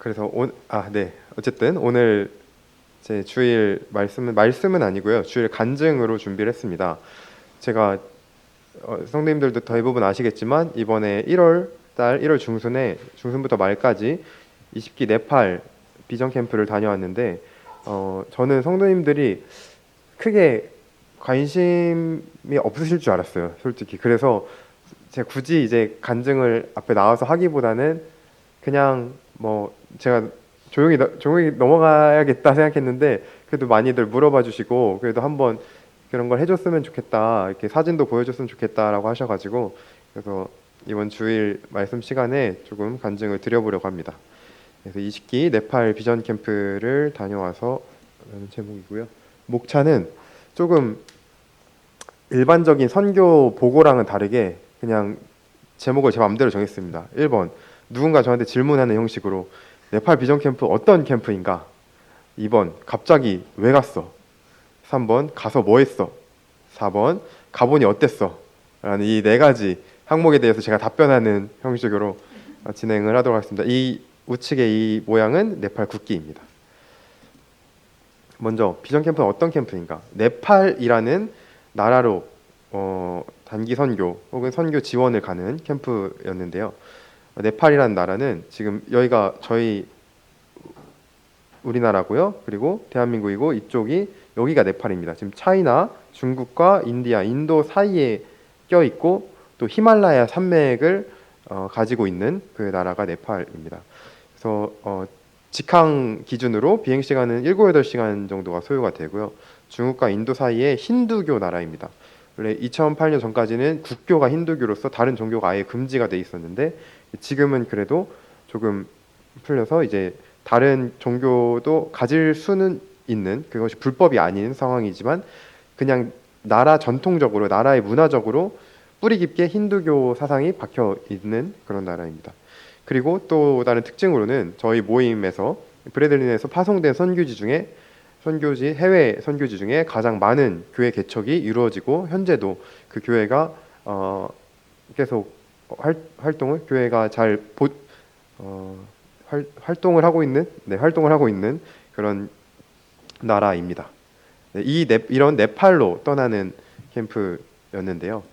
그래서 네. 어쨌든 오늘 제 주일 말씀은 아니고요. 주일 간증으로 준비를 했습니다. 제가 성도님들도 대부분 아시겠지만 이번에 1월 달 1월 중순부터 말까지 20기 네팔 비전 캠프를 다녀왔는데 저는 성도님들이 크게 관심이 없으실 줄 알았어요, 솔직히. 그래서 제가 굳이 이제 간증을 앞에 나와서 하기보다는 그냥 뭐 제가 조용히 넘어가야겠다 생각했는데 그래도 많이들 물어봐 주시고 그래도 한번 그런 걸 해줬으면 좋겠다, 이렇게 사진도 보여줬으면 좋겠다라고 하셔가지고 그래서 이번 주일 말씀 시간에 조금 간증을 드려보려고 합니다. 그래서 20기 네팔 비전 캠프를 다녀와서 라는 제목이고요. 목차는 조금 일반적인 선교 보고랑은 다르게 그냥 제목을 제 마음대로 정했습니다. 1번, 누군가 저한테 질문하는 형식으로 네팔 비전 캠프 어떤 캠프인가? 2번, 갑자기 왜 갔어? 3번, 가서 뭐 했어? 4번, 가보니 어땠어? 라는 이 네 가지 항목에 대해서 제가 답변하는 형식으로 진행을 하도록 하겠습니다. 이 우측의 이 모양은 네팔 국기입니다. 먼저 비전 캠프는 어떤 캠프인가? 네팔이라는 나라로 단기 선교 혹은 선교 지원을 가는 캠프였는데요. 네팔이라는 나라는 지금 여기가 저희 우리나라고요. 그리고 대한민국이고 이쪽이 여기가 네팔입니다. 지금 차이나 중국과 인도 사이에 껴 있고 또 히말라야 산맥을 가지고 있는 그 나라가 네팔입니다. 그래서 직항 기준으로 비행 시간은 7, 8시간 정도가 소요가 되고요. 중국과 인도 사이에 힌두교 나라입니다. 원래 2008년 전까지는 국교가 힌두교로서 다른 종교가 아예 금지가 돼 있었는데 지금은 그래도 조금 풀려서 이제 다른 종교도 가질 수는 있는, 그것이 불법이 아닌 상황이지만 그냥 나라 전통적으로 나라의 문화적으로 뿌리 깊게 힌두교 사상이 박혀 있는 그런 나라입니다. 그리고 또 다른 특징으로는 저희 모임에서 브레들린에서 파송된 해외 선교지 중에 가장 많은 교회 개척이 이루어지고 현재도 그 교회가 계속 활동을 교회가 활동을 하고 있는 그런 나라입니다. 네, 이런 네팔로 떠나는 캠프였는데요.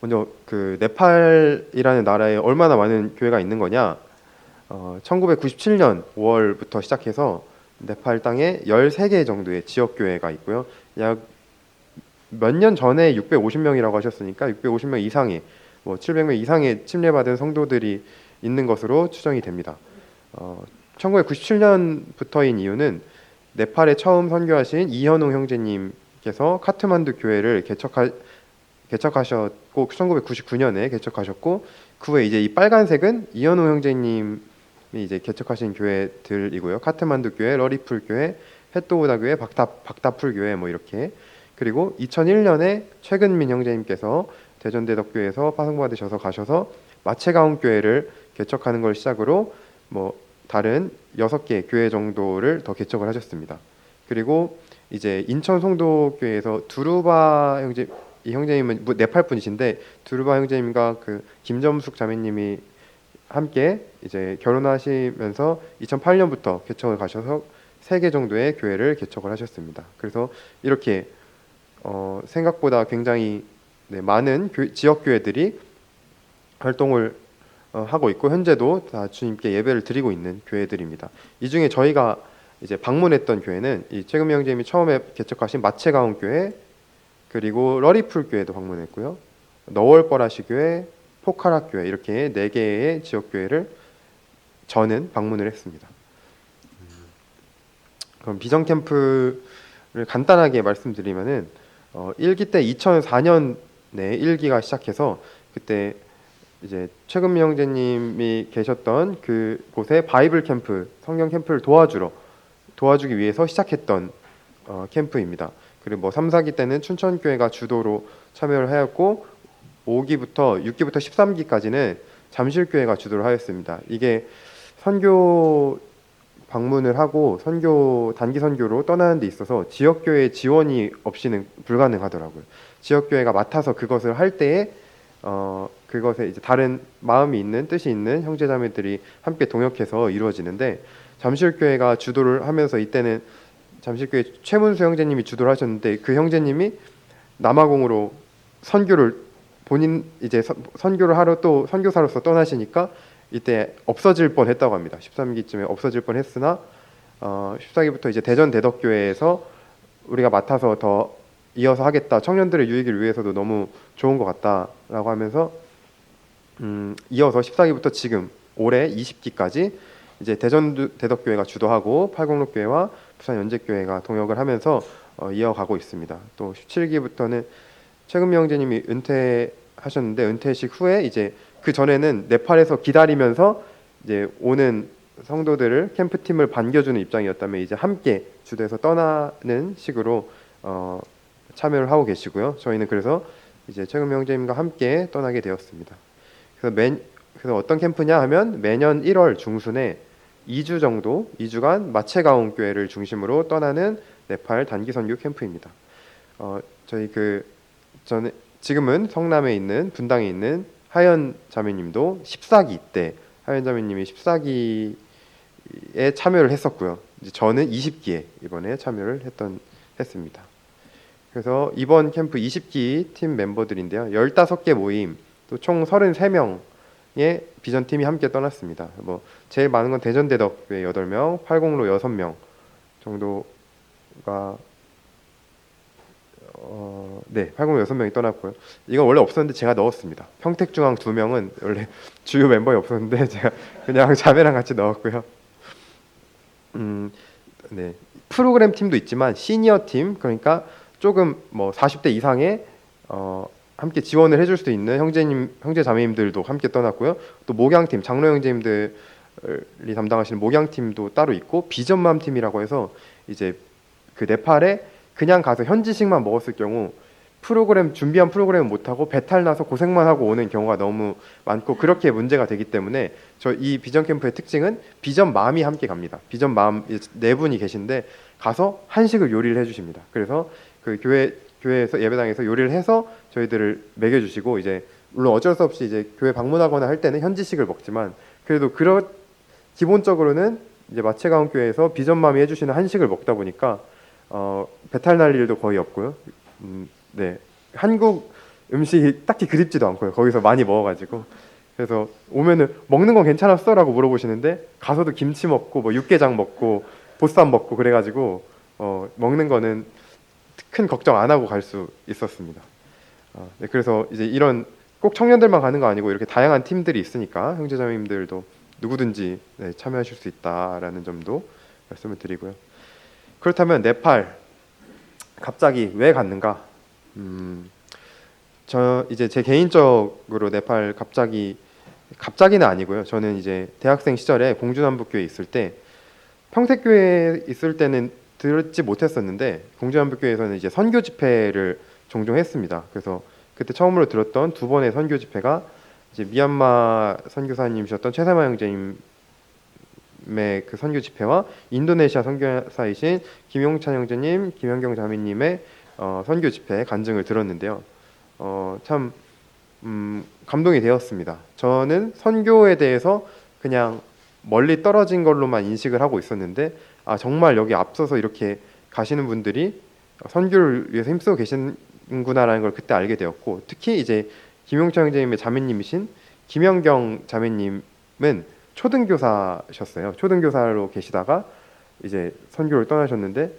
먼저 그 네팔이라는 나라에 얼마나 많은 교회가 있는 거냐? 1997년 5월부터 시작해서 네팔 땅에 13개 정도의 지역 교회가 있고요. 약 몇 년 전에 650명이라고 하셨으니까 650명 이상의 700명 이상의 침례받은 성도들이 있는 것으로 추정이 됩니다. 1997년부터인 이유는 네팔에 처음 선교하신 이현웅 형제님께서 카트만두 교회를 개척하셨고 1999년에 개척하셨고 그 후에 이제 이 빨간색은 이현웅 형제님이 이제 개척하신 교회들이고요. 카트만두 교회, 러리풀 교회, 햇도우다 교회, 박다풀 교회 이렇게. 그리고 2001년에 최근민 형제님께서 대전대덕교회에서 파송받으셔서 가셔서 마체가운 교회를 개척하는 걸 시작으로 다른 6개 교회 정도를 더 개척을 하셨습니다. 그리고 이제 인천 송도교회에서 두루바 형제, 이 형제님은 네팔 분이신데 두루바 형제님과 그 김점숙 자매님이 함께 이제 결혼하시면서 2008년부터 개척을 가셔서 3개 정도의 교회를 개척을 하셨습니다. 그래서 이렇게 생각보다 굉장히 많은 지역 교회들이 활동을 하고 있고 현재도 다 주님께 예배를 드리고 있는 교회들입니다. 이 중에 저희가 이제 방문했던 교회는 이 최금미 형제님이 처음에 개척하신 마체가운 교회, 그리고 러리풀 교회도 방문했고요. 너월버라시 교회, 포카락 교회 이렇게 4개의 지역 교회를 저는 방문을 했습니다. 그럼 비전 캠프를 간단하게 말씀드리면은 1기 때 2004년에 1기가 시작해서 그때 이제 최근미 형제님이 계셨던 그 곳에 바이블 캠프, 성경 캠프를 도와주기 위해서 시작했던 캠프입니다. 그리고 3, 4기 때는 춘천교회가 주도로 참여를 하였고 6기부터 13기까지는 잠실교회가 주도를 하였습니다. 이게 선교 방문을 하고 단기 선교로 떠나는 데 있어서 지역교회 지원이 없이는 불가능하더라고요. 지역교회가 맡아서 그것을 할 때에 그것에 이제 다른 마음이 있는 뜻이 있는 형제자매들이 함께 동역해서 이루어지는데 잠실교회가 주도를 하면서 이때는 잠실교회 최문수 형제님이 주도를 하셨는데 그 형제님이 남아공으로 선교를 본인 이제 선교를 하러 또 선교사로서 떠나시니까 이때 없어질 뻔했다고 합니다. 13기쯤에 없어질 뻔했으나 14기부터 이제 대전 대덕교회에서 우리가 맡아서 더 이어서 하겠다. 청년들의 유익을 위해서도 너무 좋은 것 같다라고 하면서 이어서 14기부터 지금 올해 20기까지 이제 대전 대덕교회가 주도하고 팔공로교회와 부산 연재교회가 동역을 하면서 이어가고 있습니다. 또 17기부터는 최근미 형제님이 은퇴하셨는데 은퇴식 후에 이제 그 전에는 네팔에서 기다리면서 이제 오는 성도들을 캠프팀을 반겨주는 입장이었다면 이제 함께 주도해서 떠나는 식으로 참여를 하고 계시고요. 저희는 그래서 이제 최근미 형제님과 함께 떠나게 되었습니다. 그래서 어떤 캠프냐 하면 매년 1월 중순에 2주 정도, 2주간 마체가온 교회를 중심으로 떠나는 네팔 단기 선교 캠프입니다. 저희 저는 지금은 성남에 있는 분당에 있는 하연 자매님도 14기 때 하연 자매님이 14기에 참여를 했었고요. 이제 저는 20기에 이번에 참여를 했습니다. 그래서 이번 캠프 20기 팀 멤버들인데요. 15개 모임, 또 총 33명의 비전팀이 함께 떠났습니다. 뭐 제일 많은 건 대전대덕교회 8명, 팔공로 6명 정도가 네, 팔공로 6명이 떠났고요. 이건 원래 없었는데 제가 넣었습니다. 평택중앙 2명은 원래 주요 멤버에 없었는데 제가 그냥 자매랑 같이 넣었고요. 네, 프로그램 팀도 있지만 시니어 팀, 그러니까 조금 뭐 40대 이상의 함께 지원을 해줄 수 있는 형제 자매님들도 함께 떠났고요. 또 목양팀, 장로 형제님들이 담당하시는 목양팀도 따로 있고 비전맘 팀이라고 해서 이제 그 네팔에 그냥 가서 현지식만 먹었을 경우 준비한 프로그램을 못하고 배탈 나서 고생만 하고 오는 경우가 너무 많고 그렇게 문제가 되기 때문에 이 비전 캠프의 특징은 비전맘이 함께 갑니다. 비전맘 4분이 계신데 가서 한식을 요리를 해주십니다. 그래서 그 교회에서 예배당에서 요리를 해서 저희들을 먹여주시고 이제 물론 어쩔 수 없이 이제 교회 방문하거나 할 때는 현지식을 먹지만 그래도 기본적으로는 이제 마체가온 교회에서 비전맘이 해주시는 한식을 먹다 보니까 배탈 날 일도 거의 없고요. 네, 한국 음식이 딱히 그립지도 않고요. 거기서 많이 먹어가지고 그래서 오면은 먹는 건 괜찮았어라고 물어보시는데 가서도 김치 먹고 뭐 육개장 먹고 보쌈 먹고 그래가지고 먹는 거는 큰 걱정 안 하고 갈 수 있었습니다. 네, 그래서 이제 이런 꼭 청년들만 가는 거 아니고 이렇게 다양한 팀들이 있으니까 형제자매님들도 누구든지 네, 참여하실 수 있다라는 점도 말씀을 드리고요. 그렇다면 네팔 갑자기 왜 갔는가? 저 이제 제 개인적으로 네팔 갑자기는 아니고요. 저는 이제 대학생 시절에 공주남북교에 있을 때 평택교회에 있을 때는 듣지 못했었는데 공주남북교회에서는 이제 선교 집회를 종종 했습니다. 그래서 그때 처음으로 들었던 2번의 선교 집회가 이제 미얀마 선교사님이셨던 최세마 형제님의 그 선교 집회와 인도네시아 선교사이신 김용찬 형제님, 김현경 자매님의 선교 집회 간증을 들었는데요. 참 감동이 되었습니다. 저는 선교에 대해서 그냥 멀리 떨어진 걸로만 인식을 하고 있었는데 정말 여기 앞서서 이렇게 가시는 분들이 선교를 위해서 힘쓰고 계시는구나라는 걸 그때 알게 되었고 특히 이제 김용찬 형제님의 자매님이신 김현경 자매님은 초등교사셨어요. 초등교사로 계시다가 이제 선교를 떠나셨는데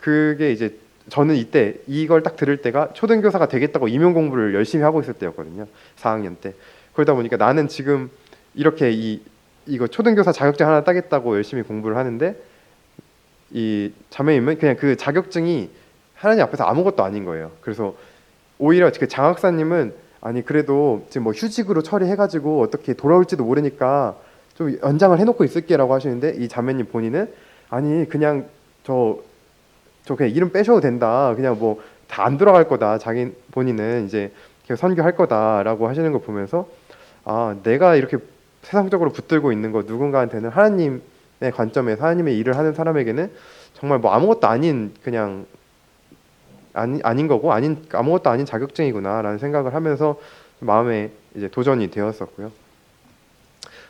그게 이제 저는 이때 이걸 딱 들을 때가 초등교사가 되겠다고 임용 공부를 열심히 하고 있을 때였거든요. 4학년 때. 그러다 보니까 나는 지금 이렇게 이거 초등교사 자격증 하나 따겠다고 열심히 공부를 하는데 이 자매님은 그냥 그 자격증이 하나님 앞에서 아무것도 아닌 거예요. 그래서 오히려 그 장학사님은 아니 그래도 지금 뭐 휴직으로 처리해가지고 어떻게 돌아올지도 모르니까 좀 연장을 해놓고 있을게라고 하시는데 이 자매님 본인은 아니 그냥 저 그냥 이름 빼셔도 된다. 그냥 뭐 다 안 돌아갈 거다. 자기 본인은 이제 계속 선교할 거다라고 하시는 걸 보면서 내가 이렇게 세상적으로 붙들고 있는 거 누군가한테는 하나님의 관점에서 하나님의 일을 하는 사람에게는 정말 뭐 아무것도 아닌 그냥 아닌 거고 아무것도 아닌 자격증이구나라는 생각을 하면서 마음에 이제 도전이 되었었고요.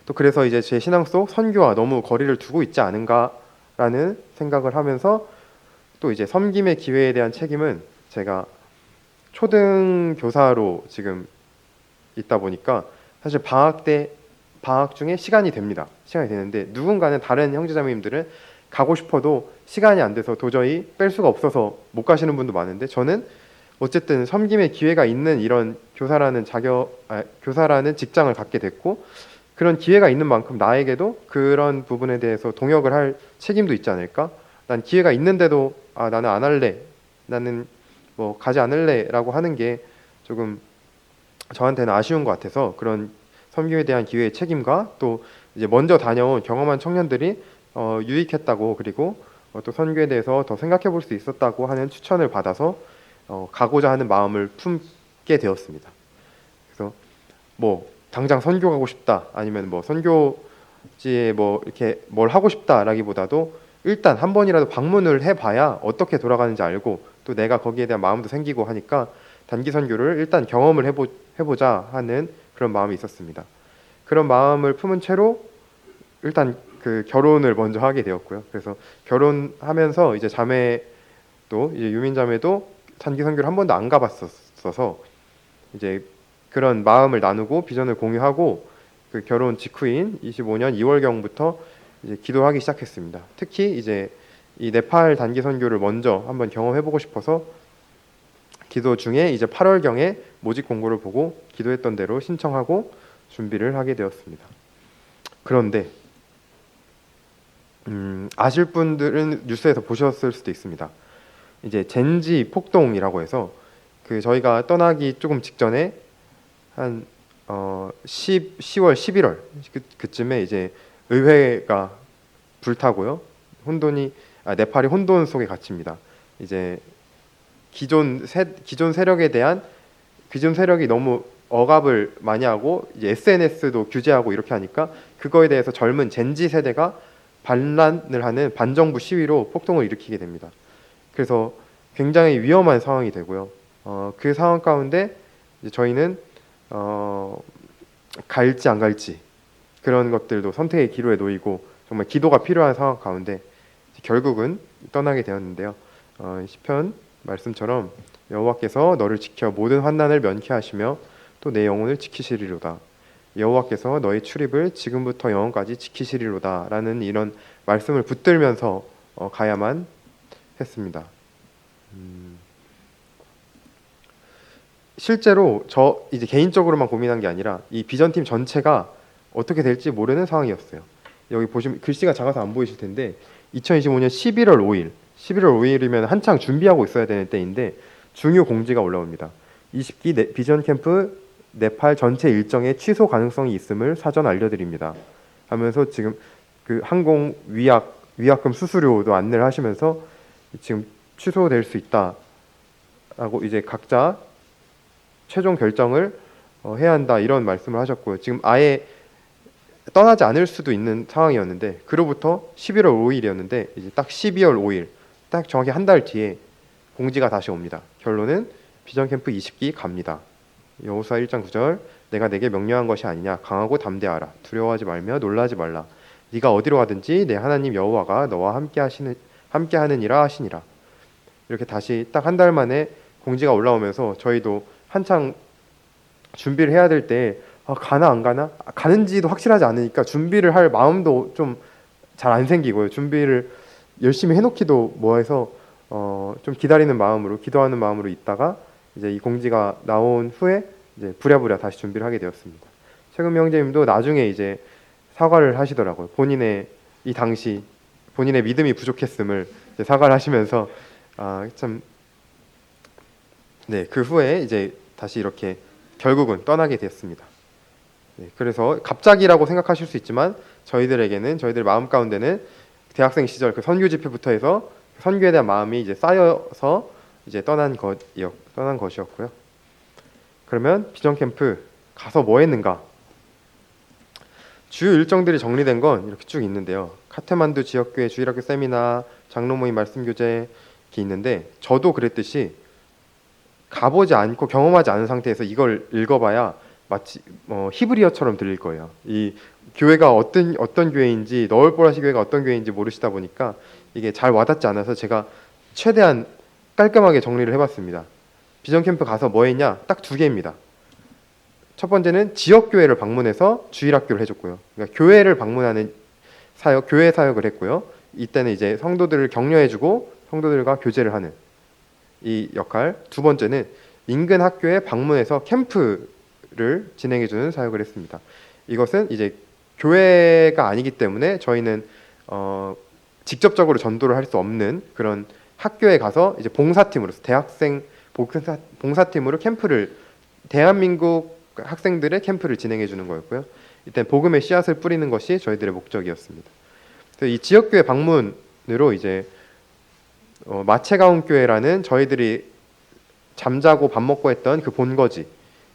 또 그래서 이제 제 신앙 속 선교와 너무 거리를 두고 있지 않은가라는 생각을 하면서 또 이제 섬김의 기회에 대한 책임은 제가 초등 교사로 지금 있다 보니까 사실 방학 중에 시간이 됩니다. 시간이 되는데 누군가는 다른 형제자매님들은 가고 싶어도 시간이 안 돼서 도저히 뺄 수가 없어서 못 가시는 분도 많은데 저는 어쨌든 섬김의 기회가 있는 이런 교사라는 직장을 갖게 됐고 그런 기회가 있는 만큼 나에게도 그런 부분에 대해서 동역을 할 책임도 있지 않을까? 난 기회가 있는데도 나는 안 할래. 나는 뭐 가지 않을래라고 하는 게 조금 저한테는 아쉬운 것 같아서 그런 섬김에 대한 기회의 책임과 또 이제 먼저 다녀온 경험한 청년들이 유익했다고 그리고 또 선교에 대해서 더 생각해 볼 수 있었다고 하는 추천을 받아서 가고자 하는 마음을 품게 되었습니다. 그래서 뭐 당장 선교 가고 싶다 아니면 뭐 선교지에 뭐 이렇게 뭘 하고 싶다라기보다도 일단 한 번이라도 방문을 해봐야 어떻게 돌아가는지 알고 또 내가 거기에 대한 마음도 생기고 하니까 단기 선교를 일단 경험을 해보자 하는 그런 마음이 있었습니다. 그런 마음을 품은 채로 일단 그 결혼을 먼저 하게 되었고요. 그래서 결혼하면서 이제 자매도 이제 유민 자매도 단기 선교를 한 번도 안 가봤었어서 이제 그런 마음을 나누고 비전을 공유하고 그 결혼 직후인 25년 2월경부터 이제 기도하기 시작했습니다. 특히 이제 이 네팔 단기 선교를 먼저 한번 경험해보고 싶어서 기도 중에 이제 8월경에 모집 공고를 보고 기도했던 대로 신청하고 준비를 하게 되었습니다. 그런데 아실 분들은 뉴스에서 보셨을 수도 있습니다. 이제 젠지 폭동이라고 해서 그 저희가 떠나기 조금 직전에 한 10월 11월 그쯤에 이제 의회가 불타고요. 네팔이 혼돈 속에 갇힙니다. 이제 기존 세력이 너무 억압을 많이 하고 이제 SNS도 규제하고 이렇게 하니까 그거에 대해서 젊은 젠지 세대가 반란을 하는 반정부 시위로 폭동을 일으키게 됩니다. 그래서 굉장히 위험한 상황이 되고요. 그 상황 가운데 이제 저희는 갈지 안 갈지 그런 것들도 선택의 기로에 놓이고 정말 기도가 필요한 상황 가운데 결국은 떠나게 되었는데요. 시편 말씀처럼 여호와께서 너를 지켜 모든 환난을 면케하시며 또 내 영혼을 지키시리로다. 여호와께서 너의 출입을 지금부터 영원까지 지키시리로다라는 이런 말씀을 붙들면서 가야만 했습니다. 실제로 저 이제 개인적으로만 고민한 게 아니라 이 비전팀 전체가 어떻게 될지 모르는 상황이었어요. 여기 보시면 글씨가 작아서 안 보이실 텐데 2025년 11월 5일이면 한창 준비하고 있어야 되는 때인데 중요 공지가 올라옵니다. 20기 비전 캠프 네팔 전체 일정의 취소 가능성이 있음을 사전 알려드립니다. 하면서 지금 그 항공 위약금 수수료도 안내를 하시면서 지금 취소될 수 있다라고 이제 각자 최종 결정을 해야 한다 이런 말씀을 하셨고요. 지금 아예 떠나지 않을 수도 있는 상황이었는데 그로부터 11월 5일이었는데 이제 딱 12월 5일 딱 정확히 한 달 뒤에 공지가 다시 옵니다. 결론은 비전 캠프 20기 갑니다. 여호수아 1장 9절 내가 내게 명령한 것이 아니냐 강하고 담대하라 두려워하지 말며 놀라지 말라 네가 어디로 가든지 내 하나님 여호와가 너와 함께 하느니라 하시니라. 이렇게 다시 딱 한 달 만에 공지가 올라오면서 저희도 한창 준비를 해야 될 때 가나 안 가나 가는지도 확실하지 않으니까 준비를 할 마음도 좀 잘 안 생기고요. 준비를 열심히 해놓기도 뭐해서 좀 기다리는 마음으로 기도하는 마음으로 있다가 이제 이 공지가 나온 후에 이제 부랴부랴 다시 준비를 하게 되었습니다. 최근 형제님도 나중에 이제 사과를 하시더라고요. 이 당시 본인의 믿음이 부족했음을 이제 사과를 하시면서 참 네, 그 후에 이제 다시 이렇게 결국은 떠나게 됐습니다. 네, 그래서 갑자기라고 생각하실 수 있지만 저희들 마음 가운데는 대학생 시절 그 선교 집회부터 해서 선교에 대한 마음이 이제 쌓여서 이제 떠난 것이었고요. 그러면 비전 캠프 가서 뭐 했는가? 주요 일정들이 정리된 건 이렇게 쭉 있는데요. 카트만두 지역교회 주일학교 세미나, 장로 모임 말씀 교제 있는데 저도 그랬듯이 가보지 않고 경험하지 않은 상태에서 이걸 읽어봐야 마치 히브리어처럼 들릴 거예요. 이 교회가 어떤 교회인지, 너울보라시 교회가 어떤 교회인지 모르시다 보니까 이게 잘 와닿지 않아서 제가 최대한 깔끔하게 정리를 해봤습니다. 비전 캠프 가서 뭐 했냐? 딱 두 개입니다. 첫 번째는 지역 교회를 방문해서 주일 학교를 해줬고요. 그러니까 교회를 방문하는 사역, 교회 사역을 했고요. 이때는 이제 성도들을 격려해주고 성도들과 교제를 하는 이 역할. 두 번째는 인근 학교에 방문해서 캠프를 진행해주는 사역을 했습니다. 이것은 이제 교회가 아니기 때문에 저희는 직접적으로 전도를 할 수 없는 그런 학교에 가서 이제 봉사팀으로서 대학생 봉사팀으로 캠프를 대한민국 학생들의 캠프를 진행해 주는 거였고요. 이때 복음의 씨앗을 뿌리는 것이 저희들의 목적이었습니다. 그래서 이 지역교회 방문으로 이제 마체가운 교회라는 저희들이 잠자고 밥 먹고 했던 그 본거지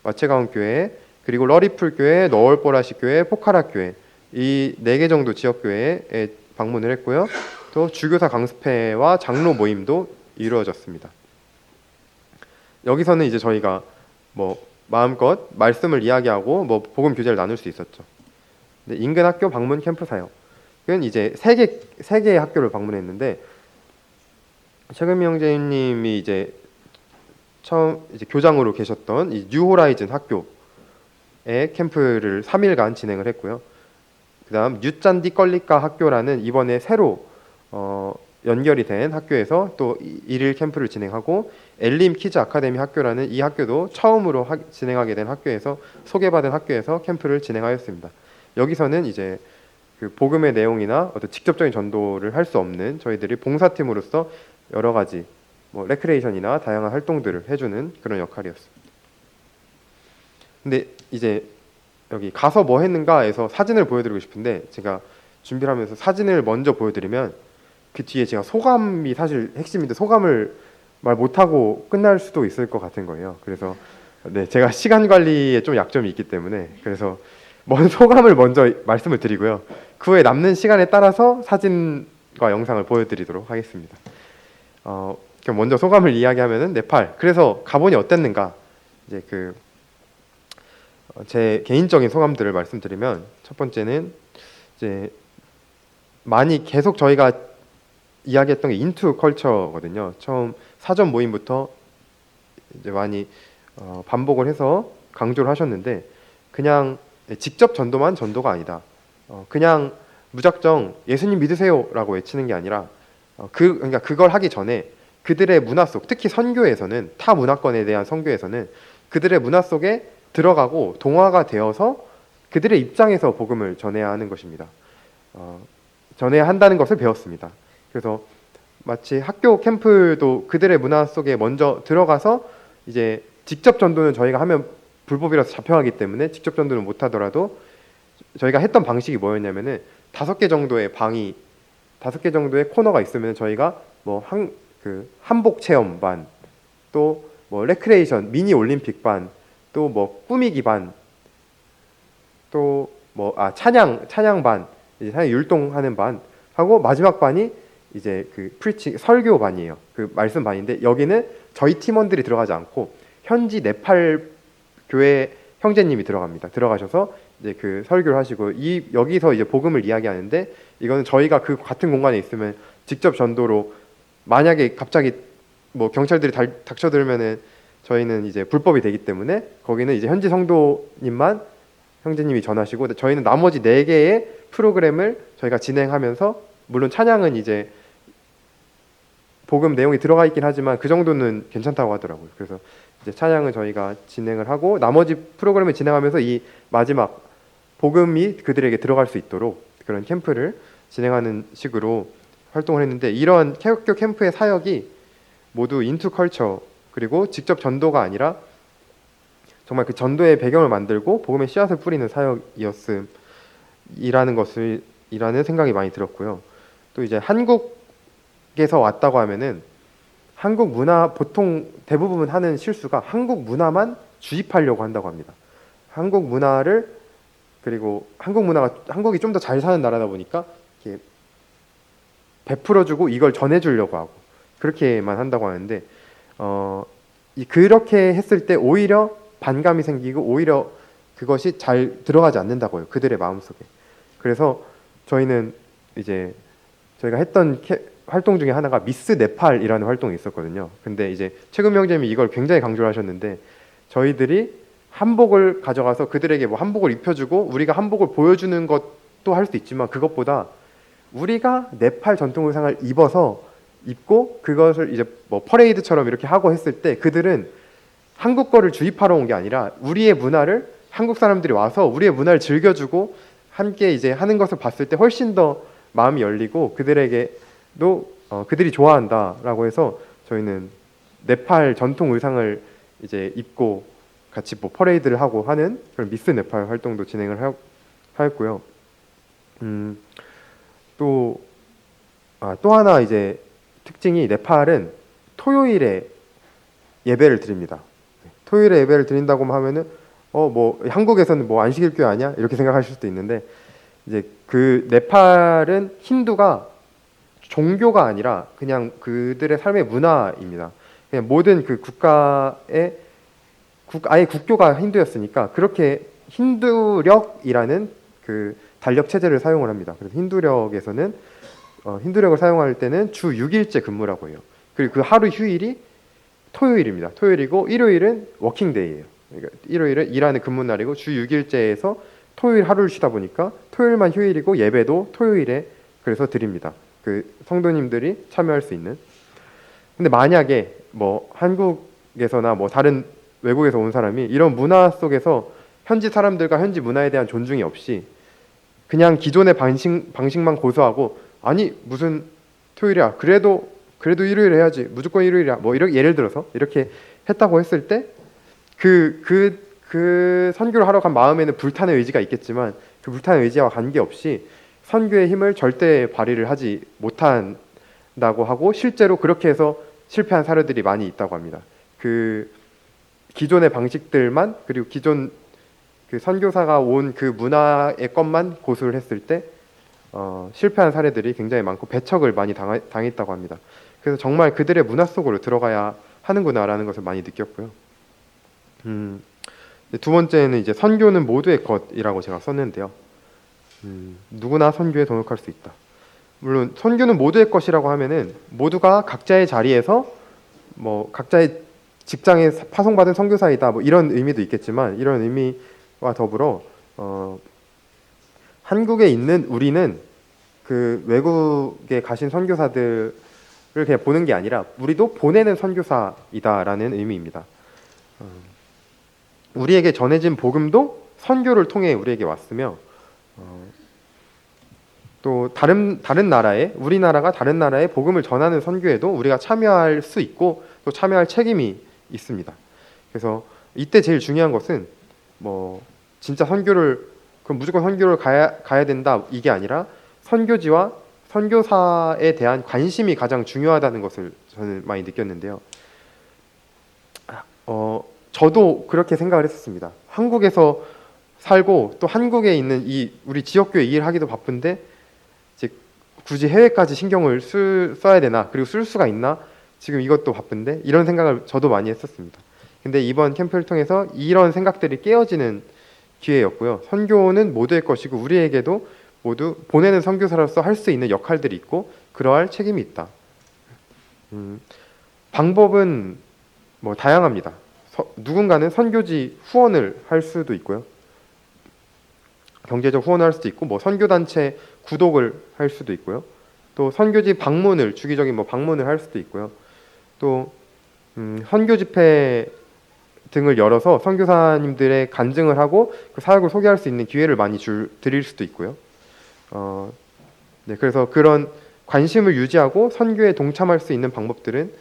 마체가운 교회, 그리고 러리풀 교회, 너울보라시 교회, 포카라 교회, 이 4개 정도 지역 교회에 방문을 했고요. 또 주교사 강습회와 장로 모임도 이루어졌습니다. 여기서는 이제 저희가 뭐 마음껏 말씀을 이야기하고 뭐 복음 교제를 나눌 수 있었죠. 근데 인근 학교 방문 캠프 사역은 이제 세 개의 학교를 방문했는데, 최금희 형제님이 이제 처음 이제 교장으로 계셨던 이 뉴호라이즌 학교에 캠프를 3일간 진행을 했고요. 그다음 뉴짠디 껄리까 학교라는 이번에 새로 연결이 된 학교에서 또 1일 캠프를 진행하고, 엘림 키즈 아카데미 학교라는 이 학교도 처음으로 진행하게 된 학교에서 소개받은 학교에서 캠프를 진행하였습니다. 여기서는 이제 그 복음의 내용이나 어떤 직접적인 전도를 할 수 없는 저희들이 봉사팀으로서 여러 가지 뭐 레크레이션이나 다양한 활동들을 해주는 그런 역할이었습니다. 근데 이제 여기 가서 뭐 했는가에서 사진을 보여드리고 싶은데, 제가 준비를 하면서 사진을 먼저 보여드리면 그 뒤에 제가 소감이 사실 핵심인데 소감을 말 못하고 끝날 수도 있을 것 같은 거예요. 그래서 네, 제가 시간 관리에 좀 약점이 있기 때문에 그래서 소감을 먼저 말씀을 드리고요. 그 후에 남는 시간에 따라서 사진과 영상을 보여드리도록 하겠습니다. 그럼 먼저 소감을 이야기하면은 네팔. 그래서 가보니 어땠는가? 이제 제 개인적인 소감들을 말씀드리면, 첫 번째는 이제 많이 계속 저희가 이야기했던 게 인투 컬처거든요. 처음 사전 모임부터 이제 많이 반복을 해서 강조를 하셨는데, 그냥 직접 전도만 전도가 아니다. 그냥 무작정 예수님 믿으세요라고 외치는 게 아니라 그러니까 그걸 하기 전에 그들의 문화 속, 특히 선교에서는, 타 문화권에 대한 선교에서는 그들의 문화 속에 들어가고 동화가 되어서 그들의 입장에서 복음을 전해야 하는 것입니다. 전해야 한다는 것을 배웠습니다. 그래서 마치 학교 캠프도 그들의 문화 속에 먼저 들어가서 이제 직접 전도는 저희가 하면 불법이라서 잡혀가기 때문에 직접 전도는 못하더라도 저희가 했던 방식이 뭐였냐면은 5개 정도의 코너가 있으면 저희가 뭐 한복 체험 반, 또 뭐 레크레이션 미니 올림픽 반, 또 뭐 꾸미기 반, 또 뭐 찬양 반, 이제 찬양 율동하는 반 하고, 마지막 반이 이제 그 프리칭 설교 반이에요. 그 말씀 반인데, 여기는 저희 팀원들이 들어가지 않고 현지 네팔 교회 형제님이 들어가셔서 이제 그 설교를 하시고, 여기서 이제 복음을 이야기하는데, 이거는 저희가 그 같은 공간에 있으면 직접 전도로, 만약에 갑자기 뭐 경찰들이 닥쳐들면은 저희는 이제 불법이 되기 때문에 거기는 이제 현지 성도님만 형제님이 전하시고, 저희는 나머지 4개의 프로그램을 저희가 진행하면서, 물론 찬양은 이제 복음 내용이 들어가 있긴 하지만 그 정도는 괜찮다고 하더라고요. 그래서 이제 찬양을 저희가 진행을 하고, 나머지 프로그램을 진행하면서 이 마지막 복음이 그들에게 들어갈 수 있도록 그런 캠프를 진행하는 식으로 활동을 했는데, 이런 학교 캠프의 사역이 모두 인투 컬처, 그리고 직접 전도가 아니라 정말 그 전도의 배경을 만들고 복음의 씨앗을 뿌리는 사역이었음이라는 생각이 많이 들었고요. 또 이제 한국에서 왔다고 하면은 한국 문화, 보통 대부분 하는 실수가 한국 문화만 주입하려고 한다고 합니다. 한국 문화를, 그리고 한국이 좀 더 잘 사는 나라다 보니까 이렇게 베풀어주고 이걸 전해주려고 하고 그렇게만 한다고 하는데, 그렇게 했을 때 오히려 반감이 생기고 오히려 그것이 잘 들어가지 않는다고요. 그들의 마음속에. 그래서 저희는 이제 저희가 했던 활동 중에 하나가 미스 네팔이라는 활동이 있었거든요. 근데 이제 최근 명재님이 이걸 굉장히 강조를 하셨는데 저희들이 한복을 가져가서 그들에게 뭐 한복을 입혀주고 우리가 한복을 보여주는 것도 할 수 있지만 그것보다 우리가 네팔 전통 의상을 입고 그것을 이제 뭐 퍼레이드처럼 이렇게 하고 했을 때 그들은 한국 거를 주입하러 온 게 아니라 우리의 문화를 한국 사람들이 와서 우리의 문화를 즐겨주고 함께 이제 하는 것을 봤을 때 훨씬 더 마음이 열리고 그들에게도 그들이 좋아한다라고 해서 저희는 네팔 전통 의상을 이제 입고 같이 뭐 퍼레이드를 하고 하는 그런 미스 네팔 활동도 진행을 하였고요. 또 하나 이제 특징이 네팔은 토요일에 예배를 드립니다. 토요일에 예배를 드린다고 하면은 뭐 한국에서는 뭐 안식일교회 아니야? 이렇게 생각하실 수도 있는데 이제 그 네팔은 힌두가 종교가 아니라 그냥 그들의 삶의 문화입니다. 그냥 모든 그 국가의 아예 국교가 힌두였으니까 그렇게 힌두력이라는 그 달력 체제를 사용을 합니다. 그래서 힌두력에서는 힌두력을 사용할 때는 주 6일째 근무라고 해요. 그리고 그 하루 휴일이 토요일입니다. 토요일이고 일요일은 워킹데이예요. 그러니까 일요일은 일하는 근무 날이고 주 6일째에서 토요일 하루를 쉬다 보니까 토요일만 휴일이고 예배도 토요일에 그래서 드립니다. 그 성도님들이 참여할 수 있는. 근데 만약에 뭐 한국에서나 뭐 다른 외국에서 온 사람이 이런 문화 속에서 현지 사람들과 현지 문화에 대한 존중이 없이 그냥 기존의 방식만 고수하고 아니 무슨 토요일이야 그래도 일요일 해야지 무조건 일요일이야 뭐 이렇게 예를 들어서 이렇게 했다고 했을 때 그 선교를 하러 간 마음에는 불타는 의지가 있겠지만 그 불타는 의지와 관계없이 선교의 힘을 절대 발휘를 하지 못한다고 하고 실제로 그렇게 해서 실패한 사례들이 많이 있다고 합니다. 그 기존의 방식들만 그리고 기존 그 선교사가 온 그 문화의 것만 고수를 했을 때 실패한 사례들이 굉장히 많고 배척을 많이 당했다고 합니다. 그래서 정말 그들의 문화 속으로 들어가야 하는구나라는 것을 많이 느꼈고요. 두 번째는 이제 선교는 모두의 것이라고 제가 썼는데요. 누구나 선교에 동역할 수 있다. 물론 선교는 모두의 것이라고 하면은 모두가 각자의 자리에서 뭐 각자의 직장에 파송받은 선교사이다 뭐 이런 의미도 있겠지만 이런 의미와 더불어 한국에 있는 우리는 그 외국에 가신 선교사들을 그냥 보는 게 아니라 우리도 보내는 선교사이다라는 의미입니다. 우리에게 전해진 복음도 선교를 통해 우리에게 왔으며 또 다른 나라에 우리나라가 다른 나라에 복음을 전하는 선교에도 우리가 참여할 수 있고 또 참여할 책임이 있습니다. 그래서 이때 제일 중요한 것은 뭐 진짜 선교를 그럼 무조건 선교를 가야 된다 이게 아니라 선교지와 선교사에 대한 관심이 가장 중요하다는 것을 저는 많이 느꼈는데요. 저도 그렇게 생각을 했었습니다. 한국에서 살고 또 한국에 있는 이 우리 지역교회 일을 하기도 바쁜데 이제 굳이 해외까지 신경을 써야 되나 그리고 쓸 수가 있나 지금 이것도 바쁜데 이런 생각을 저도 많이 했었습니다. 근데 이번 캠프를 통해서 이런 생각들이 깨어지는 기회였고요. 선교는 모두의 것이고 우리에게도 모두 보내는 선교사로서 할 수 있는 역할들이 있고 그러할 책임이 있다. 방법은 뭐 다양합니다. 누군가는 선교지 후원을 할 수도 있고요. 경제적 후원을 할 수도 있고 뭐 선교단체 구독을 할 수도 있고요. 또 선교지 방문을 주기적인 뭐 방문을 할 수도 있고요. 또 선교 집회 등을 열어서 선교사님들의 간증을 하고 그 사역을 소개할 수 있는 기회를 많이 드릴 수도 있고요. 네, 그래서 그런 관심을 유지하고 선교에 동참할 수 있는 방법들은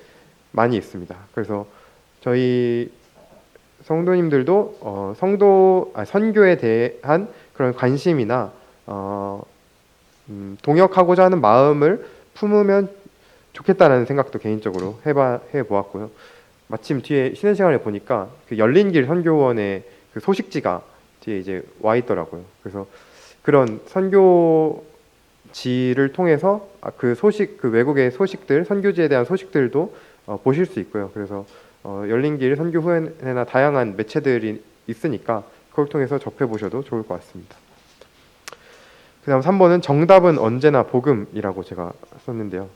많이 있습니다. 그래서 저희 성도님들도 선교에 대한 그런 관심이나 동역하고자 하는 마음을 품으면 좋겠다는 생각도 개인적으로 해보았고요. 마침 뒤에 쉬는 시간에 보니까 그 열린길 선교원의 그 소식지가 뒤에 이제 와 있더라고요. 그래서 그런 선교지를 통해서 그 외국의 소식들, 선교지에 대한 소식들도 보실 수 있고요. 그래서 열린길 선교후회나 다양한 매체들이 있으니까 그걸 통해서 접해보셔도 좋을 것 같습니다. 그 다음 3번은 정답은 언제나 복음이라고 제가 썼는데요.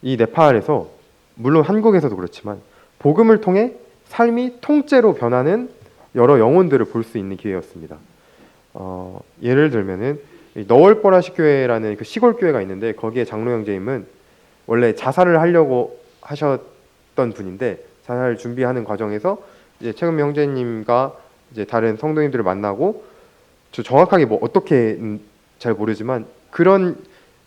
이 네팔에서 물론 한국에서도 그렇지만 복음을 통해 삶이 통째로 변하는 여러 영혼들을 볼 수 있는 기회였습니다. 예를 들면은 너월보라식 교회라는 그 시골 교회가 있는데 거기에 장로 형제님은 원래 자살을 하려고 하셨던 분인데 자살 준비하는 과정에서 이제 최근미 형제님과 이제 다른 성도님들을 만나고 저 정확하게 뭐 어떻게 잘 모르지만 그런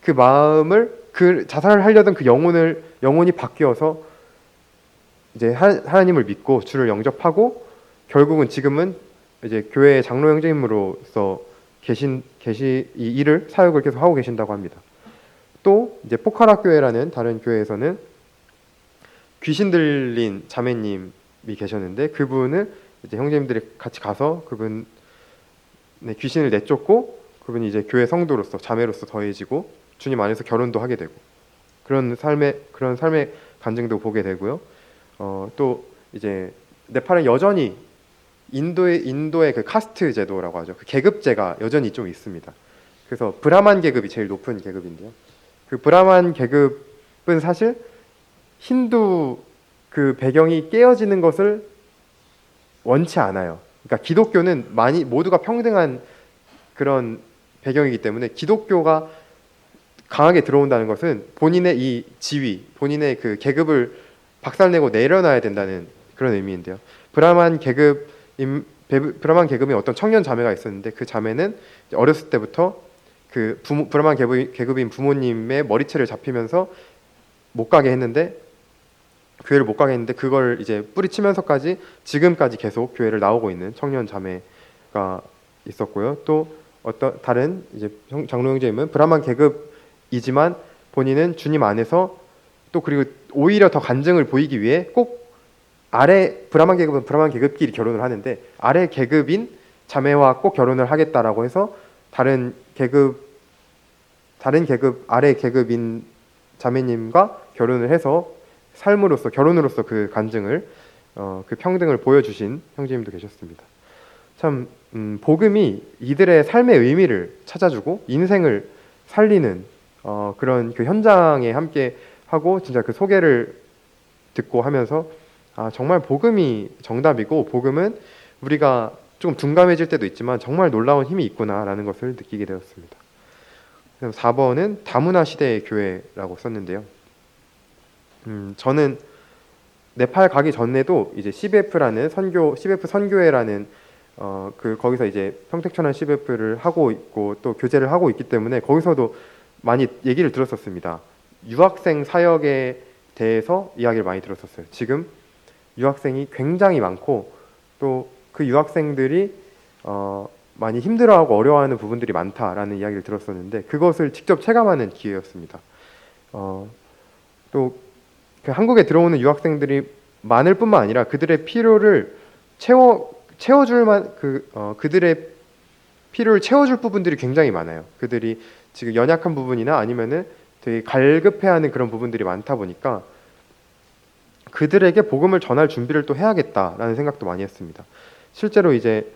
그 마음을 그 자살을 하려던 그 영혼이 바뀌어서 이제 하나님을 믿고 주를 영접하고 결국은 지금은 이제 교회 장로 형제님으로서 이 일을 사역을 계속 하고 계신다고 합니다. 또 이제 포카라 교회라는 다른 교회에서는 귀신 들린 자매님이 계셨는데 그분을 이제 형제님들이 같이 가서 그분 귀신을 내쫓고 그분이 이제 교회 성도로서 자매로서 더해지고 주님 안에서 결혼도 하게 되고 그런 삶의 간증도 보게 되고요. 또 이제 네팔은 여전히 인도의 그 카스트 제도라고 하죠. 그 계급제가 여전히 좀 있습니다. 그래서 브라만 계급이 제일 높은 계급인데요. 그 브라만 계급은 사실 힌두 그 배경이 깨어지는 것을 원치 않아요. 그러니까 기독교는 모두가 평등한 그런 배경이기 때문에 기독교가 강하게 들어온다는 것은 본인의 이 지위, 본인의 그 계급을 박살내고 내려놔야 된다는 그런 의미인데요. 브라만 계급의 어떤 청년 자매가 있었는데 그 자매는 어렸을 때부터 그 브라만 계급인 부모님의 머리채를 잡히면서 못 가게 했는데 교회를 못 가게 했는데 그걸 이제 뿌리치면서까지 지금까지 계속 교회를 나오고 있는 청년 자매가 있었고요. 또 어떤 다른 이제 장로 형제님은 브라만 계급이지만 본인은 주님 안에서 또 그리고 오히려 더 간증을 보이기 위해 꼭 브라만 계급은 브라만 계급끼리 결혼을 하는데 아래 계급인 자매와 꼭 결혼을 하겠다라고 해서 다른 계급 아래 계급인 자매님과 결혼을 해서 결혼으로서 그 간증을 그 평등을 보여주신 형제님도 계셨습니다. 참 복음이 이들의 삶의 의미를 찾아주고 인생을 살리는 그런 그 현장에 함께 하고 진짜 그 소개를 듣고 하면서 정말 복음이 정답이고 복음은 우리가 조금 둔감해질 때도 있지만 정말 놀라운 힘이 있구나라는 것을 느끼게 되었습니다. 4번은 다문화 시대의 교회라고 썼는데요. 저는 네팔 가기 전에도 이제 CBF라는 CBF 선교회라는 거기서 이제 평택천안 CBF를 하고 있고 또 교제를 하고 있기 때문에 거기서도 많이 얘기를 들었었습니다. 유학생 사역에 대해서 이야기를 많이 들었었어요. 지금 유학생이 굉장히 많고 또 그 유학생들이 많이 힘들어하고 어려워하는 부분들이 많다라는 이야기를 들었었는데 그것을 직접 체감하는 기회였습니다. 또 그 한국에 들어오는 유학생들이 많을 뿐만 아니라 그들의 필요를 그들의 필요를 채워줄 부분들이 굉장히 많아요. 그들이 지금 연약한 부분이나 아니면은 되게 갈급해하는 그런 부분들이 많다 보니까 그들에게 복음을 전할 준비를 또 해야겠다라는 생각도 많이 했습니다. 실제로 이제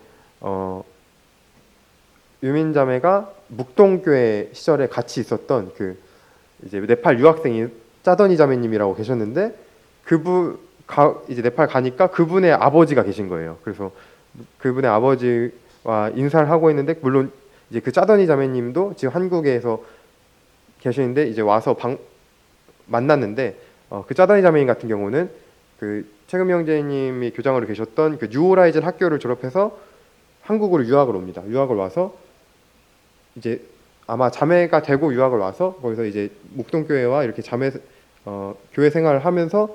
유민자매가 묵동교회 시절에 같이 있었던 그 이제 네팔 유학생인 짜더니 자매님이라고 계셨는데 이제 네팔 가니까 그분의 아버지가 계신 거예요. 그래서 그분의 아버지와 인사를 하고 있는데 물론 이제 그 짜더니 자매님도 지금 한국에서 계시는데 이제 와서 만났는데 그 짜더니 자매님 같은 경우는 그 최금희 형제님이 교장으로 계셨던 그 뉴호라이즌 학교를 졸업해서 한국으로 유학을 옵니다. 유학을 와서 이제 아마 자매가 되고 유학을 와서 거기서 이제 묵동교회와 이렇게 교회 생활을 하면서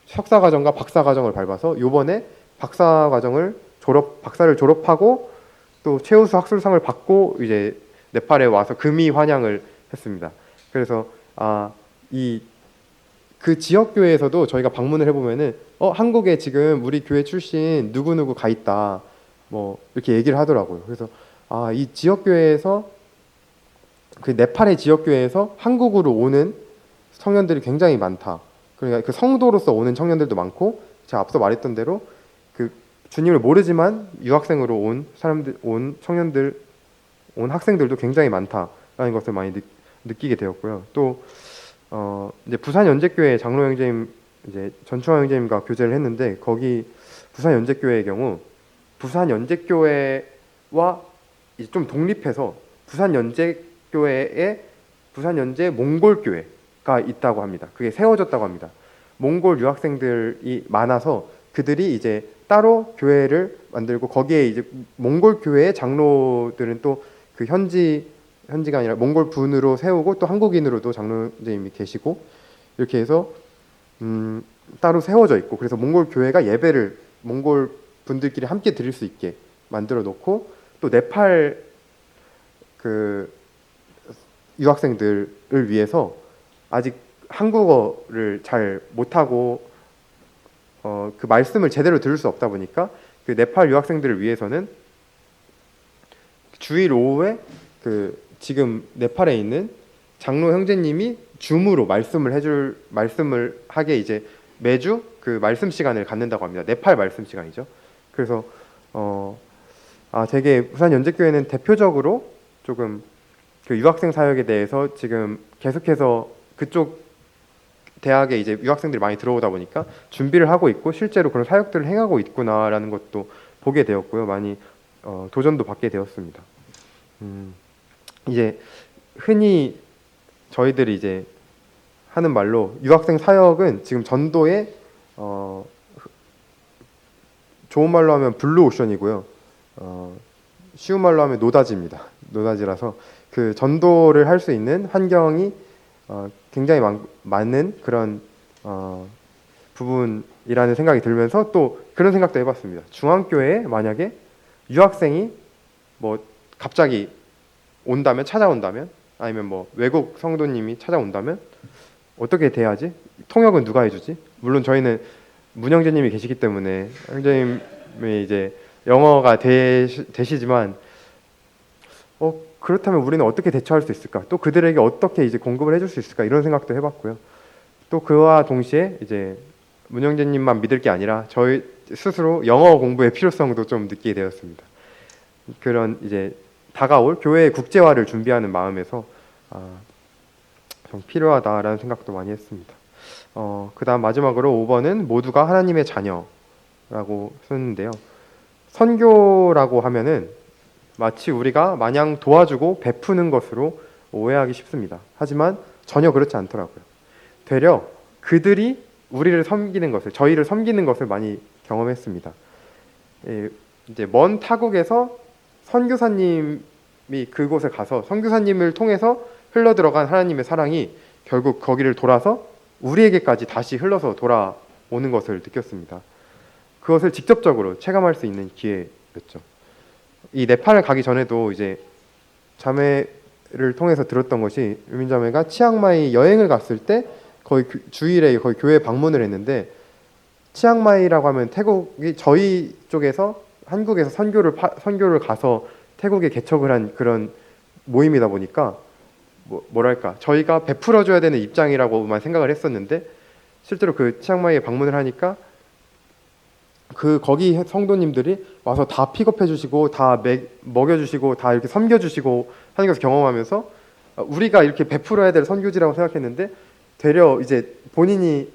석사과정과 박사과정을 밟아서 요번에 박사를 졸업하고 또 최우수 학술상을 받고 이제 네팔에 와서 금이 환영을 했습니다. 그래서 그 지역 교회에서도 저희가 방문을 해보면은 한국에 지금 우리 교회 출신 누구누구 가 있다 뭐 이렇게 얘기를 하더라고요. 그래서 이 지역 교회에서 그 네팔의 지역 교회에서 한국으로 오는 청년들이 굉장히 많다. 그러니까 그 성도로서 오는 청년들도 많고, 제가 앞서 말했던 대로 그 주님을 모르지만 유학생으로 온 사람들, 온 청년들, 온 학생들도 굉장히 많다라는 것을 많이 느끼게 되었고요. 또 이제 부산 연재교회 장로 형제님, 이제 전충하 형제님과 교제를 했는데, 거기 부산 연재교회의 경우 부산 연재교회와 이제 좀 독립해서 부산 연재교회에 부산 연재 몽골교회가 있다고 합니다. 그게 세워졌다고 합니다. 몽골 유학생들이 많아서 그들이 이제 따로 교회를 만들고, 거기에 이제 몽골 교회의 장로들은 또 그 현지가 아니라 몽골 분으로 세우고, 또 한국인으로도 장로님이 계시고, 이렇게 해서 따로 세워져 있고, 그래서 몽골 교회가 예배를 몽골 분들끼리 함께 드릴 수 있게 만들어 놓고, 또 네팔 그 유학생들을 위해서 아직 한국어를 잘 못하고 그 말씀을 제대로 들을 수 없다 보니까, 그 네팔 유학생들을 위해서는 주일 오후에 그 지금 네팔에 있는 장로 형제님이 줌으로 말씀을 하게 이제 매주 그 말씀 시간을 갖는다고 합니다. 네팔 말씀 시간이죠. 그래서 되게 부산 연재교회는 대표적으로 조금 그 유학생 사역에 대해서 지금 계속해서 그쪽 대학에 이제 유학생들이 많이 들어오다 보니까 준비를 하고 있고, 실제로 그런 사역들을 행하고 있구나라는 것도 보게 되었고요. 많이 도전도 받게 되었습니다. 이제 흔히 저희들이 이제 하는 말로 유학생 사역은 지금 전도의 좋은 말로 하면 블루 오션이고요. 쉬운 말로 하면 노다지입니다. 노다지라서 그 전도를 할 수 있는 환경이 굉장히 많은 그런 부분이라는 생각이 들면서, 또 그런 생각도 해봤습니다. 중앙교회에 만약에 유학생이 뭐 갑자기 찾아온다면, 아니면 뭐 외국 성도님이 찾아온다면 어떻게 돼야지? 통역은 누가 해주지? 물론 저희는 문형재님이 계시기 때문에 형제님이 이제 영어가 되시지만 그렇다면 우리는 어떻게 대처할 수 있을까? 또 그들에게 어떻게 이제 공급을 해줄 수 있을까? 이런 생각도 해봤고요. 또 그와 동시에 이제 문형재님만 믿을 게 아니라 저희 스스로 영어 공부의 필요성도 좀 느끼게 되었습니다. 그런 이제 다가올 교회의 국제화를 준비하는 마음에서 좀 필요하다라는 생각도 많이 했습니다. 그다음 마지막으로 5번은 모두가 하나님의 자녀라고 썼는데요. 선교라고 하면은 마치 우리가 마냥 도와주고 베푸는 것으로 오해하기 쉽습니다. 하지만 전혀 그렇지 않더라고요. 되려 그들이 우리를 섬기는 것을, 저희를 섬기는 것을 많이 경험했습니다. 이제 먼 타국에서 선교사님이 그곳에 가서 선교사님을 통해서 흘러들어간 하나님의 사랑이 결국 거기를 돌아서 우리에게까지 다시 흘러서 돌아오는 것을 느꼈습니다. 그것을 직접적으로 체감할 수 있는 기회였죠. 이 네팔을 가기 전에도 이제 자매를 통해서 들었던 것이, 유민자매가 치앙마이 여행을 갔을 때 거의 주일에 거의 교회 방문을 했는데, 치앙마이라고 하면 태국이 저희 쪽에서 한국에서 선교를 가서 태국에 개척을 한 그런 모임이다 보니까 뭐랄까 저희가 베풀어줘야 되는 입장이라고만 생각을 했었는데, 실제로 그 치앙마이에 방문을 하니까 거기 성도님들이 와서 다 픽업해주시고 다 먹여주시고 다 이렇게 섬겨주시고 하는 것을 경험하면서 우리가 이렇게 베풀어야 될 선교지라고 생각했는데, 되려 이제 본인이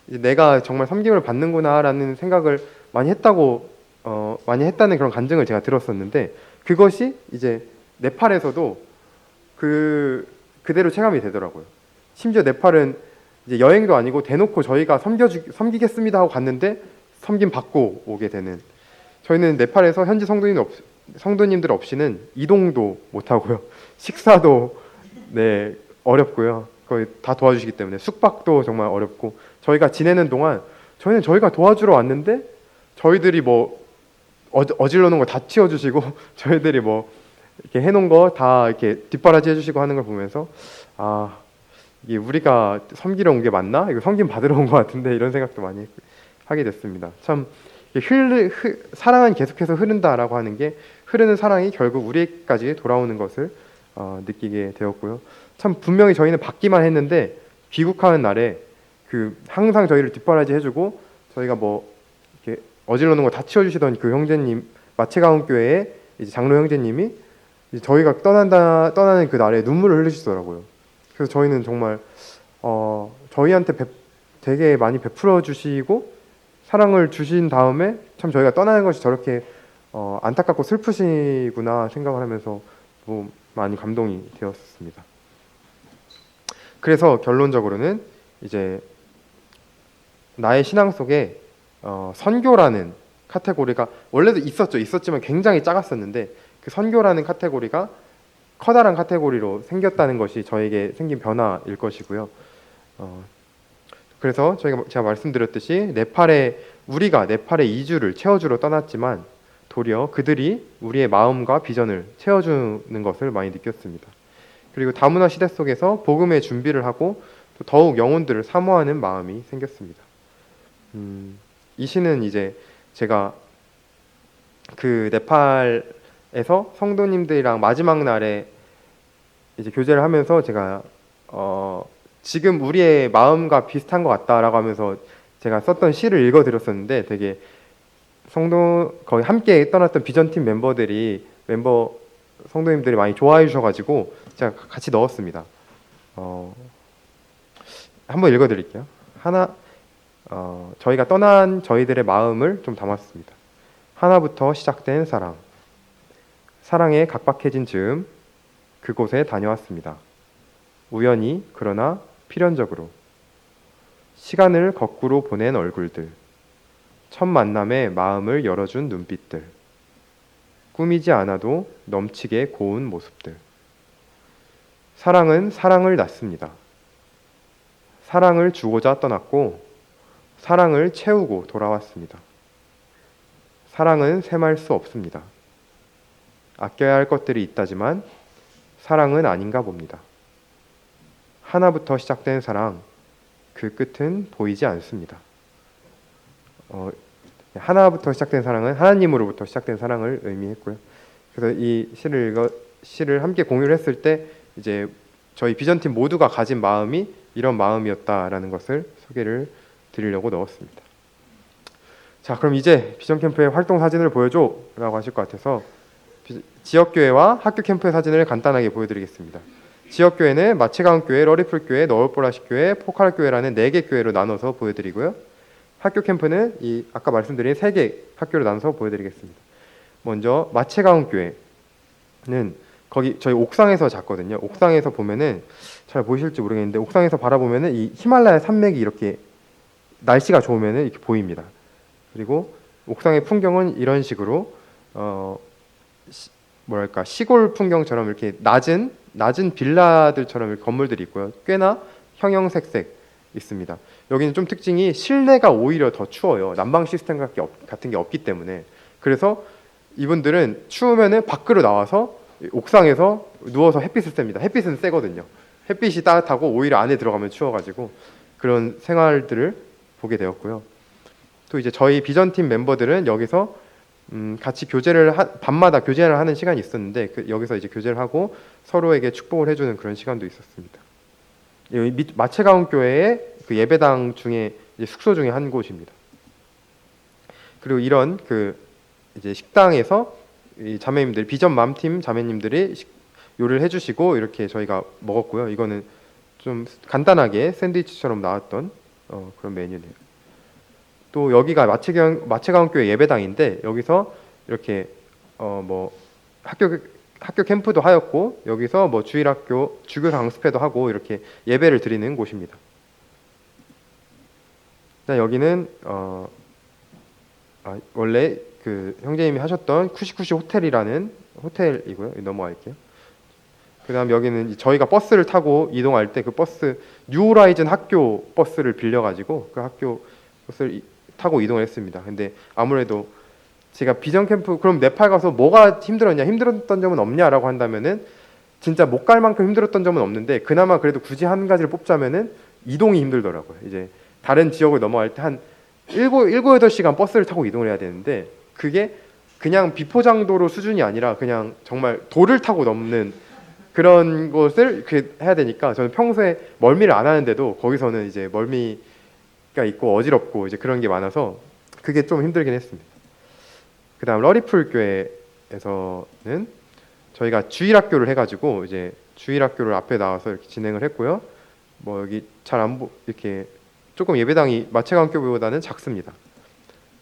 이제 내가 정말 섬김을 받는구나라는 생각을 많이 했다는 그런 간증을 제가 들었었는데, 그것이 이제 네팔에서도 그대로 체감이 되더라고요. 심지어 네팔은 이제 여행도 아니고 대놓고 저희가 섬기겠습니다 하고 갔는데 섬김 받고 오게 되는, 저희는 네팔에서 현지 성도님들 없이는 이동도 못 하고요. 식사도 어렵고요. 거의 다 도와주시기 때문에 숙박도 정말 어렵고, 저희가 지내는 동안 저희가 도와주러 왔는데 저희들이 뭐 어질러 놓은 거 다 치워주시고 저희들이 뭐 이렇게 해놓은 거 다 이렇게 뒷바라지 해주시고 하는 걸 보면서 이게 우리가 섬기러 온 게 맞나? 이거 섬김 받으러 온 것 같은데, 이런 생각도 많이 하게 됐습니다. 참 사랑은 계속해서 흐른다라고 하는 게, 흐르는 사랑이 결국 우리까지 돌아오는 것을 느끼게 되었고요. 참 분명히 저희는 받기만 했는데 귀국하는 날에 그 항상 저희를 뒷바라지 해주고 저희가 뭐 이렇게 어질러놓은 거 다 치워주시던 그 형제님, 마채가운교회의 이제 장로 형제님이 이제 저희가 떠나는 그 날에 눈물을 흘리시더라고요. 그래서 저희는 정말 저희한테 되게 많이 베풀어 주시고 사랑을 주신 다음에 참 저희가 떠나는 것이 저렇게 안타깝고 슬프시구나 생각을 하면서 뭐 많이 감동이 되었습니다. 그래서 결론적으로는 이제 나의 신앙 속에 선교라는 카테고리가 원래도 있었지만 굉장히 작았었는데 그 선교라는 카테고리가 커다란 카테고리로 생겼다는 것이 저에게 생긴 변화일 것이고요. 그래서 제가 말씀드렸듯이 우리가 네팔의 이주를 채워주러 떠났지만 도리어 그들이 우리의 마음과 비전을 채워주는 것을 많이 느꼈습니다. 그리고 다문화 시대 속에서 복음의 준비를 하고 또 더욱 영혼들을 사모하는 마음이 생겼습니다. 이 시는 이제 제가 그 네팔에서 성도님들이랑 마지막 날에 이제 교제를 하면서 제가 지금 우리의 마음과 비슷한 것 같다라고 하면서 제가 썼던 시를 읽어드렸었는데 되게 거의 함께 떠났던 비전팀 성도님들이 많이 좋아해 주셔가지고 제가 같이 넣었습니다. 한번 읽어드릴게요. 저희가 떠난 저희들의 마음을 좀 담았습니다. 하나부터 시작된 사랑에 각박해진 즈음 그곳에 다녀왔습니다. 우연히 그러나 필연적으로 시간을 거꾸로 보낸 얼굴들, 첫 만남에 마음을 열어준 눈빛들, 꾸미지 않아도 넘치게 고운 모습들. 사랑은 사랑을 낳습니다. 사랑을 주고자 떠났고 사랑을 채우고 돌아왔습니다. 사랑은 셈할 수 없습니다. 아껴야 할 것들이 있다지만 사랑은 아닌가 봅니다. 하나부터 시작된 사랑, 그 끝은 보이지 않습니다. 하나부터 시작된 사랑은 하나님으로부터 시작된 사랑을 의미했고요. 그래서 이 시를 함께 공유를 했을 때 이제 저희 비전팀 모두가 가진 마음이 이런 마음이었다라는 것을 소개를 드리려고 넣었습니다. 자, 그럼 이제 비전 캠프의 활동 사진을 보여줘라고 하실 것 같아서 지역교회와 학교 캠프의 사진을 간단하게 보여드리겠습니다. 지역교회는 마채가운교회, 러리풀교회, 너울보라식교회, 포칼교회라는 4개 교회로 나눠서 보여드리고요. 학교 캠프는 이 아까 말씀드린 3개 학교로 나눠서 보여드리겠습니다. 먼저 마채가운교회는 거기 저희 옥상에서 잤거든요. 옥상에서 보면은 잘 보이실지 모르겠는데 옥상에서 바라보면은 이 히말라야 산맥이 이렇게 날씨가 좋으면은 이렇게 보입니다. 그리고 옥상의 풍경은 이런 식으로 시골 풍경처럼 이렇게 낮은 빌라들처럼 이렇게 건물들이 있고요. 꽤나 형형색색 있습니다. 여기는 좀 특징이 실내가 오히려 더 추워요. 난방 시스템 같은 게 없기 때문에. 그래서 이분들은 추우면은 밖으로 나와서 옥상에서 누워서 햇빛을 쐵니다. 햇빛은 세거든요. 햇빛이 따뜻하고 오히려 안에 들어가면 추워가지고 그런 생활들을 보게 되었고요. 또 이제 저희 비전팀 멤버들은 여기서 같이 밤마다 교제를 하는 시간이 있었는데 여기서 이제 교제를 하고 서로에게 축복을 해주는 그런 시간도 있었습니다. 여기 마채가운교회의 그 예배당 중에 이제 숙소 중에 한 곳입니다. 그리고 이런 이제 식당에서 이 자매님들 비전맘팀 자매님들이 요리를 해주시고 이렇게 저희가 먹었고요. 이거는 좀 간단하게 샌드위치처럼 나왔던 그런 메뉴네요. 또 여기가 마채가운교회 예배당인데 여기서 이렇게 학교 캠프도 하였고 여기서 주일학교 주교 강습회도 하고 이렇게 예배를 드리는 곳입니다. 여기는 원래 그 형제님이 하셨던 쿠시쿠시 호텔이라는 호텔이고요. 넘어갈게요. 그다음 여기는 저희가 버스를 타고 이동할 때 그 버스 뉴호라이즌 학교 버스를 빌려가지고 그 학교 버스를 타고 이동을 했습니다. 근데 아무래도 제가 비전 캠프 그럼 네팔 가서 뭐가 힘들었던 점은 없냐라고 한다면은 진짜 못 갈 만큼 힘들었던 점은 없는데 그나마 그래도 굳이 한 가지를 뽑자면은 이동이 힘들더라고요. 이제 다른 지역을 넘어갈 때 한 7-8시간 버스를 타고 이동을 해야 되는데 그게 그냥 비포장도로 수준이 아니라 그냥 정말 돌을 타고 넘는 그런 것을 해야 되니까 저는 평소에 멀미를 안 하는데도 거기서는 이제 멀미 있고 어지럽고 이제 그런 게 많아서 그게 좀 힘들긴 했습니다. 그다음 러리풀 교회에서는 저희가 주일학교를 해가지고 이제 주일학교를 앞에 나와서 이렇게 진행을 했고요. 뭐 여기 잘 안 이렇게 조금 예배당이 마채광교보다는 작습니다.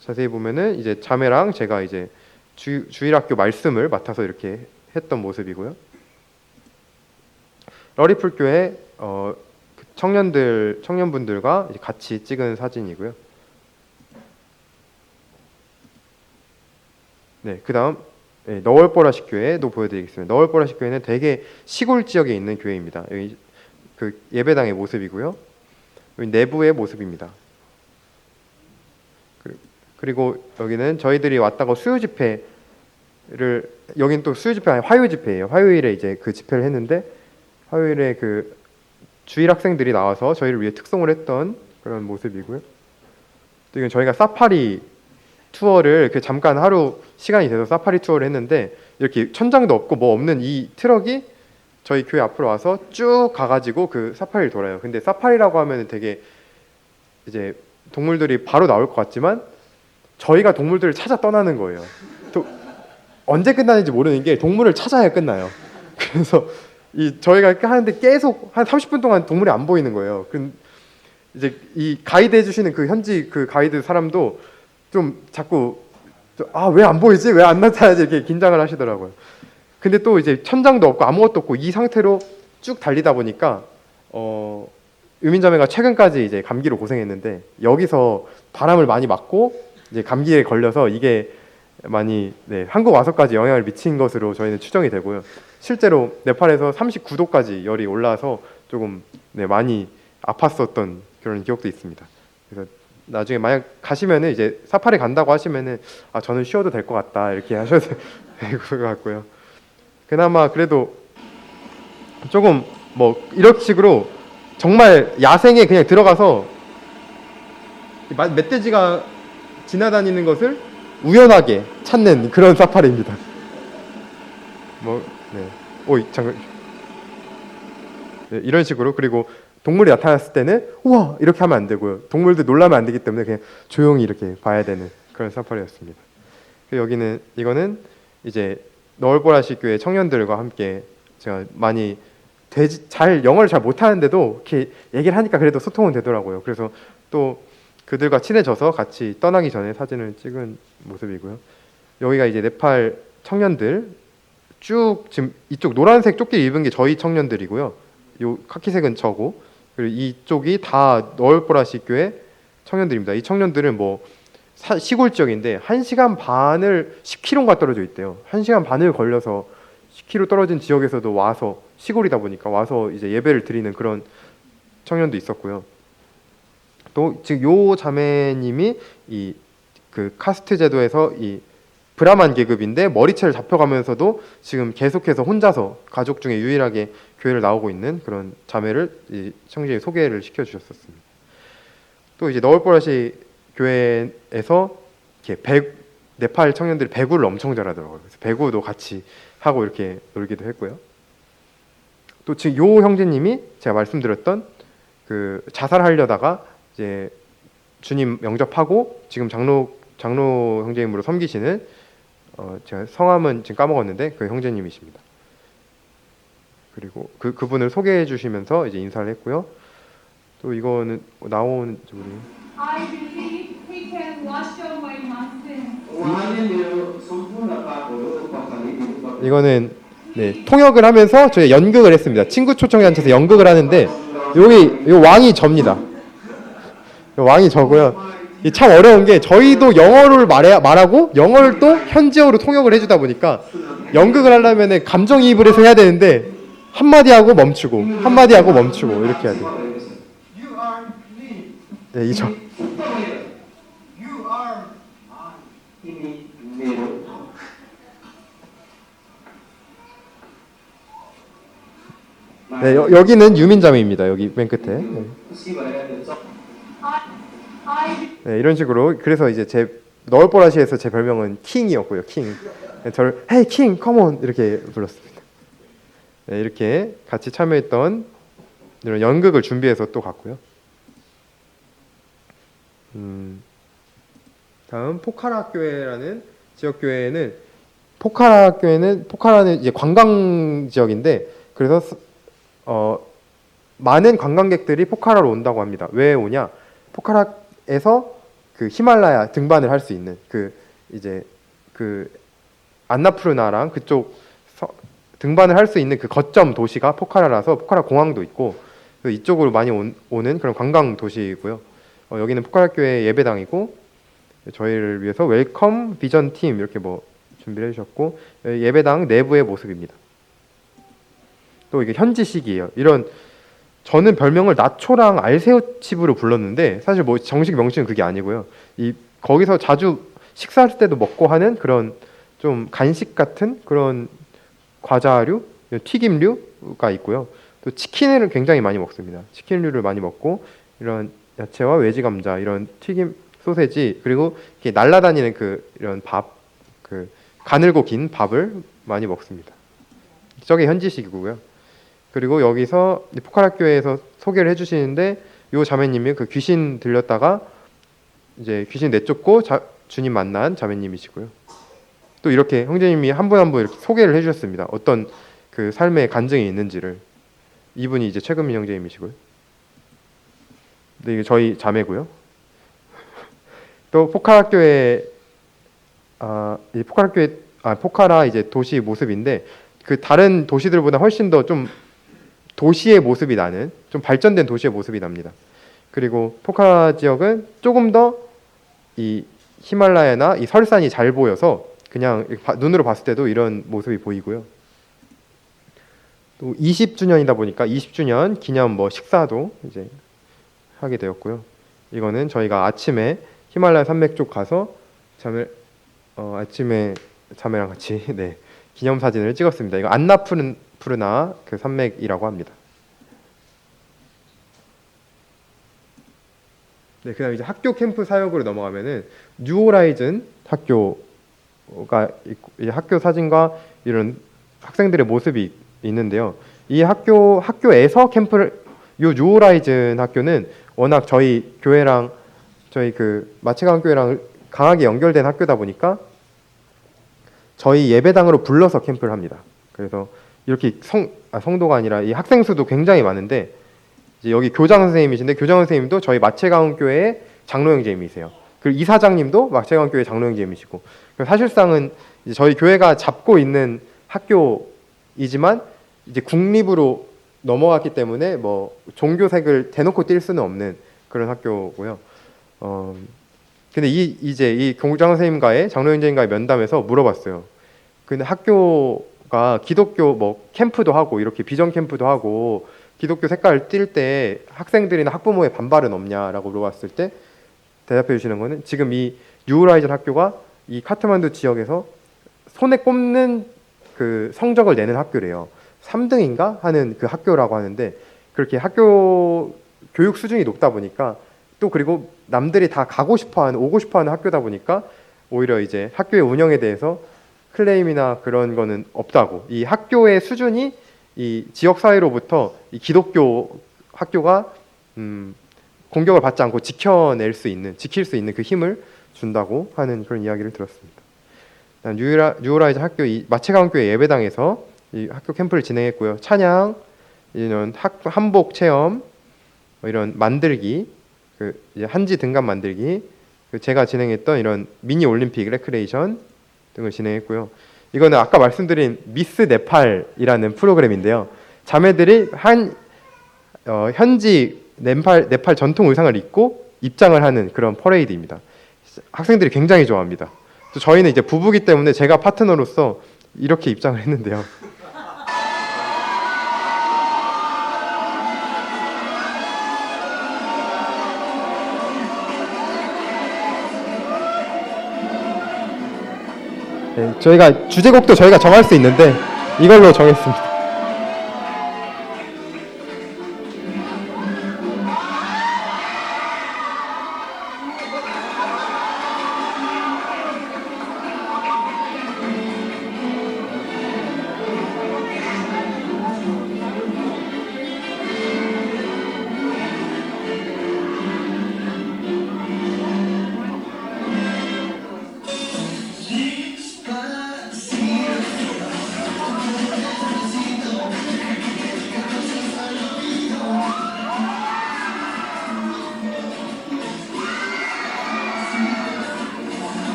자세히 보면은 이제 자매랑 제가 이제 주일학교 말씀을 맡아서 이렇게 했던 모습이고요. 러리풀 교회 청년분들과 이제 같이 찍은 사진이고요. 네, 그다음 너월보라식 교회도 보여드리겠습니다. 너월보라식 교회는 되게 시골 지역에 있는 교회입니다. 여기 그 예배당의 모습이고요. 여기 내부의 모습입니다. 그리고 여기는 저희들이 왔다고 수요 집회를 여긴 또 수요 집회 아니 화요 집회예요. 화요일에 이제 그 집회를 했는데 화요일에 그 주일 학생들이 나와서 저희를 위해 특송을 했던 그런 모습이고요. 또 이건 저희가 사파리 투어를 그 잠깐 하루 시간이 돼서 사파리 투어를 했는데 이렇게 천장도 없고 뭐 없는 이 트럭이 저희 교회 앞으로 와서 쭉 가가지고 그 사파리를 돌아요. 근데 사파리라고 하면 되게 이제 동물들이 바로 나올 것 같지만 저희가 동물들을 찾아 떠나는 거예요. 또 언제 끝나는지 모르는 게 동물을 찾아야 끝나요. 그래서 저희가 이렇게 하는데 계속 한 30분 동안 동물이 안 보이는 거예요. 이제 이 가이드 해주시는 그 현지 그 가이드 사람도 좀 자꾸 왜 안 보이지? 왜 안 나타나지? 이렇게 긴장을 하시더라고요. 근데 또 이제 천장도 없고 아무것도 없고 이 상태로 쭉 달리다 보니까 유민자매가 최근까지 이제 감기로 고생했는데 여기서 바람을 많이 맞고 이제 감기에 걸려서 이게 많이 한국 와서까지 영향을 미친 것으로 저희는 추정이 되고요. 실제로 네팔에서 39도까지 열이 올라서 조금 많이 아팠었던 그런 기억도 있습니다. 그래서 나중에 만약 가시면은 이제 사파리 간다고 하시면은 저는 쉬어도 될 것 같다 이렇게 하셔도 될 것 같고요. 그나마 그래도 조금 뭐 이런 식으로 정말 야생에 그냥 들어가서 멧돼지가 지나다니는 것을 우연하게 찾는 그런 사파리입니다. 잠깐. 이런 식으로 그리고 동물이 나타났을 때는 우와 이렇게 하면 안 되고요. 동물들 놀라면 안 되기 때문에 그냥 조용히 이렇게 봐야 되는 그런 사파리였습니다. 이거는 이제 너울보라시 교회 청년들과 함께 제가 많이 영어를 잘 못하는데도 이렇게 얘기를 하니까 그래도 소통은 되더라고요. 그래서 또 그들과 친해져서 같이 떠나기 전에 사진을 찍은 모습이고요. 여기가 이제 네팔 청년들 쭉 지금 이쪽 노란색 조끼 입은 게 저희 청년들이고요. 요 카키색은 저고 그리고 이쪽이 다 너울보라시 교회 청년들입니다. 이 청년들은 뭐 시골 지역인데 1시간 반을 10km가 떨어져 있대요. 1시간 반을 걸려서 10km 떨어진 지역에서도 와서 시골이다 보니까 와서 이제 예배를 드리는 그런 청년도 있었고요. 또 지금 요 자매님이 이 그 카스트 제도에서 이 브라만 계급인데 머리채를 잡혀가면서도 지금 계속해서 혼자서 가족 중에 유일하게 교회를 나오고 있는 그런 자매를 이 청지에 소개를 시켜주셨었습니다. 또 이제 너울보라시 교회에서 이렇게 네팔 청년들이 배구를 엄청 잘하더라고요. 그래서 배구도 같이 하고 이렇게 놀기도 했고요. 또 지금 요 형제님이 제가 말씀드렸던 그 자살하려다가 이제 주님 영접하고 지금 장로 형제님으로 섬기시는 제가 성함은 지금 까먹었는데 그 형제님이십니다. 그리고 그분을 소개해 주시면서 이제 인사를 했고요. 또 이거는 나온 우리 I believe he can wash away my sin. 이거는 통역을 하면서 저희 연극을 했습니다. 친구 초청에 앉혀서 연극을 하는데 이 왕이 접니다. 왕이 저고요. 참 어려운 게 저희도 영어를 말하고 영어를 또 현지어로 통역을 해주다 보니까 연극을 하려면 감정이입을 해서 해야 되는데 한마디 하고 멈추고 한마디 하고 멈추고 이렇게 해야 돼요. 이죠. 여기는 유민자매입니다. 여기 맨 끝에. 이런 식으로 그래서 이제 제 너울보라시에서 제 별명은 킹이었고요. 킹. 저를 헤이 킹 컴온 이렇게 불렀습니다. 이렇게 같이 참여했던 이런 연극을 준비해서 또 갔고요. 다음 포카라 교회라는 지역 교회는 포카라는 이제 관광 지역인데 그래서 많은 관광객들이 포카라로 온다고 합니다. 왜 오냐? 포카라에서 그 히말라야 등반을 할 수 있는 이제 그 안나푸르나랑 그쪽 등반을 할 수 있는 그 거점 도시가 포카라라서 포카라 공항도 있고 이쪽으로 많이 오는 그런 관광 도시이고요. 여기는 포카라 교회 예배당이고 저희를 위해서 웰컴 비전 팀 이렇게 뭐 준비를 해주셨고 예배당 내부의 모습입니다. 또 이게 현지식이에요. 이런 저는 별명을 나초랑 알새우칩으로 불렀는데 사실 뭐 정식 명칭은 그게 아니고요. 거기서 자주 식사할 때도 먹고 하는 그런 좀 간식 같은 그런 과자류, 튀김류가 있고요. 또 치킨을 굉장히 많이 먹습니다. 치킨류를 많이 먹고 이런 야채와 외지 감자, 이런 튀김 소세지, 그리고 이렇게 날아다니는 이런 밥, 가늘고 긴 밥을 많이 먹습니다. 저게 현지식이고요. 그리고 여기서 포카라 교회에서 소개를 해주시는데 요 자매님이 그 귀신 들렸다가 이제 귀신 내쫓고 주님 만난 자매님이시고요. 또 이렇게 형제님이 한 분 한 분 이렇게 소개를 해주셨습니다. 어떤 그 삶의 간증이 있는지를. 이분이 이제 최금민 형제님이시고요. 네, 이게 저희 자매고요. 또 포카라 교회 포카라 이제 도시 모습인데 그 다른 도시들보다 훨씬 더 좀 도시의 모습이 나는 좀 발전된 도시의 모습이 납니다. 그리고 포카라 지역은 조금 더 이 히말라야나 이 설산이 잘 보여서 그냥 눈으로 봤을 때도 이런 모습이 보이고요. 또 20주년이다 보니까 20주년 기념 뭐 식사도 이제 하게 되었고요. 이거는 저희가 아침에 히말라야 산맥 쪽 가서 아침에 자매랑 같이 네, 기념 사진을 찍었습니다. 이거 안나푸르나 그 산맥이라고 합니다. 네, 그다음 이제 학교 캠프 사역으로 넘어가면은 뉴호라이즌 학교가 있고, 이 학교 사진과 이런 학생들의 모습이 있는데요. 이 학교에서 뉴호라이즌 학교는 워낙 저희 교회랑 저희 그 마체강 교회랑 강하게 연결된 학교다 보니까 저희 예배당으로 불러서 캠프를 합니다. 그래서 이렇게 성도가 아니라 이 학생 수도 굉장히 많은데 이제 여기 교장 선생님이신데 교장 선생님도 저희 마체강 교회의 장로 형제님이세요. 그리고 이사장님도 마체강 교회 장로 형제님이시고 사실상은 이제 저희 교회가 잡고 있는 학교이지만 이제 국립으로 넘어갔기 때문에 뭐 종교색을 대놓고 띌 수는 없는 그런 학교고요. 근데 이제 이 교장 선생님과의 장로 형제님과의 면담에서 물어봤어요. 근데 학교가 기독교 뭐 캠프도 하고 이렇게 비전 캠프도 하고 기독교 색깔을 띌 때 학생들이나 학부모의 반발은 없냐라고 물어봤을 때 대답해 주시는 거는 지금 이 뉴호라이즌 학교가 이 카트만두 지역에서 손에 꼽는 그 성적을 내는 학교래요. 3등인가 하는 그 학교라고 하는데 그렇게 학교 교육 수준이 높다 보니까 또 그리고 남들이 다 오고 싶어하는 학교다 보니까 오히려 이제 학교의 운영에 대해서 클레임이나 그런 거는 없다고. 이 학교의 수준이 이 지역 사회로부터 이 기독교 학교가 공격을 받지 않고 지킬 수 있는 그 힘을 준다고 하는 그런 이야기를 들었습니다. 뉴호라이즌 학교 이 마체강 교회 예배당에서 이 학교 캠프를 진행했고요. 찬양, 이런 한복 체험, 이런 만들기, 이제 한지 등반 만들기, 제가 진행했던 이런 미니 올림픽 레크레이션 등을 진행했고요. 이거는 아까 말씀드린 미스 네팔이라는 프로그램인데요. 자매들이 현지 네팔 전통 의상을 입고 입장을 하는 그런 퍼레이드입니다. 학생들이 굉장히 좋아합니다. 또 저희는 이제 부부기 때문에 제가 파트너로서 이렇게 입장을 했는데요. 네, 저희가 주제곡도 저희가 정할 수 있는데 이걸로 정했습니다.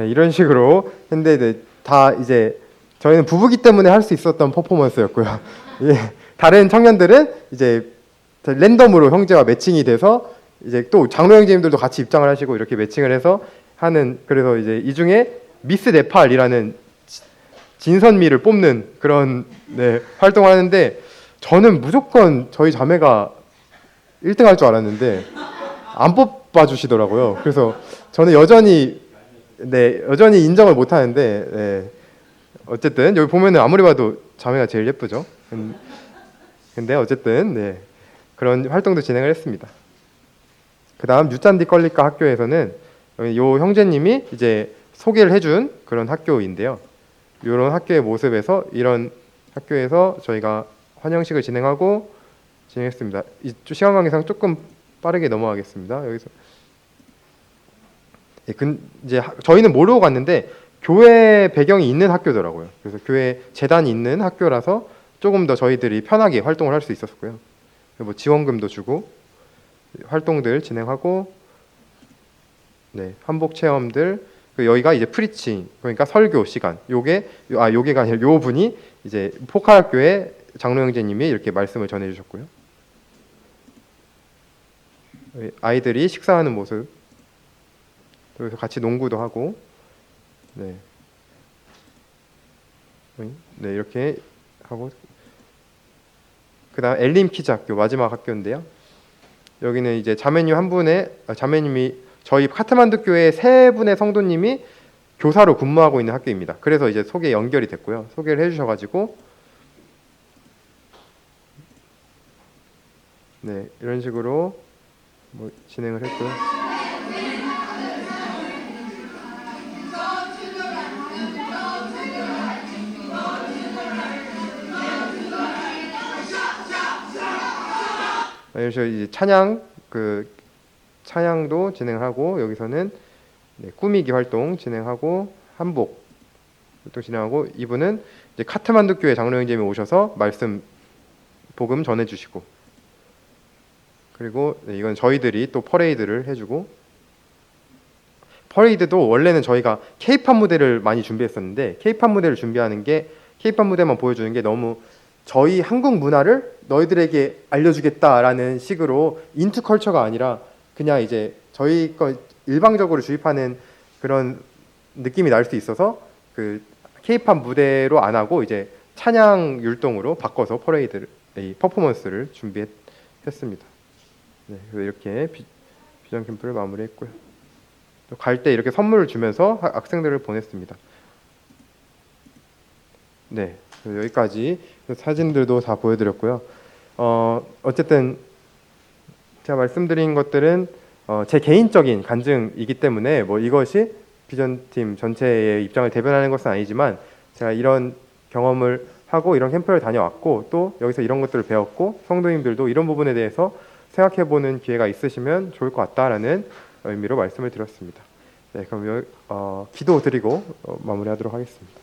네, 이런 식으로 했는데 다 이제 저희는 부부기 때문에 할 수 있었던 퍼포먼스였고요. 예, 다른 청년들은 이제 랜덤으로 형제와 매칭이 돼서 이제 또 장로 형제님들도 같이 입장을 하시고 이렇게 매칭을 해서 하는, 그래서 이제 이 중에 미스 네팔이라는 진선미를 뽑는 그런 네, 활동을 하는데 저는 무조건 저희 자매가 1등 할 줄 알았는데 안 뽑아 주시더라고요. 그래서 저는 여전히 인정을 못 하는데 네, 어쨌든 여기 보면은 아무리 봐도 자매가 제일 예쁘죠. 근데 어쨌든 네, 그런 활동도 진행을 했습니다. 그다음 뉴짠디 껄리카 학교에서는 요 형제님이 이제 소개를 해준 그런 학교인데요. 이런 학교의 모습에서 이런 학교에서 저희가 환영식을 진행했습니다. 시간 관계상 조금 빠르게 넘어가겠습니다. 여기서 이제 저희는 모르고 갔는데 교회 배경이 있는 학교더라고요. 그래서 교회 재단이 있는 학교라서 조금 더 저희들이 편하게 활동을 할 수 있었고요. 뭐 지원금도 주고 활동들 진행하고 네, 한복 체험들 여기가 이제 프리칭 그러니까 설교 시간 요게가 아니라 요 분이 이제 포카학교의 장로 형제님이 이렇게 말씀을 전해 주셨고요. 아이들이 식사하는 모습 여기서 같이 농구도 하고 네, 이렇게 하고 그다음 엘림 키즈 학교 마지막 학교인데요. 여기는 이제 자매님이 저희 카트만두 교회 3분의 성도님이 교사로 근무하고 있는 학교입니다. 그래서 이제 소개 연결이 됐고요. 소개를 해주셔가지고 네, 이런 식으로 뭐 진행을 했고요. 그래서 이제 찬양도 진행하고 여기서는 네, 꾸미기 활동 진행하고 한복 활동 진행하고 이분은 이제 카트만두 교회 장로 형제님이 오셔서 말씀 복음 전해주시고 그리고 네, 이건 저희들이 또 퍼레이드를 해주고 퍼레이드도 원래는 저희가 K-팝 무대를 많이 준비했었는데 K-팝 무대를 준비하는 게 K-팝 무대만 보여주는 게 너무 저희 한국 문화를 너희들에게 알려주겠다라는 식으로 인투컬처가 아니라 그냥 이제 저희 거 일방적으로 주입하는 그런 느낌이 날 수 있어서 그 K-팝 무대로 안 하고 이제 찬양 율동으로 바꿔서 퍼포먼스를 준비했습니다. 네, 이렇게 비전 캠프를 마무리했고요. 갈 때 이렇게 선물을 주면서 학생들을 보냈습니다. 네, 여기까지 사진들도 다 보여드렸고요. 어쨌든 제가 말씀드린 것들은 제 개인적인 간증이기 때문에 뭐 이것이 비전팀 전체의 입장을 대변하는 것은 아니지만 제가 이런 경험을 하고 이런 캠프를 다녀왔고 또 여기서 이런 것들을 배웠고 성도님들도 이런 부분에 대해서 생각해보는 기회가 있으시면 좋을 것 같다라는 의미로 말씀을 드렸습니다. 네, 그럼 기도 드리고 마무리하도록 하겠습니다.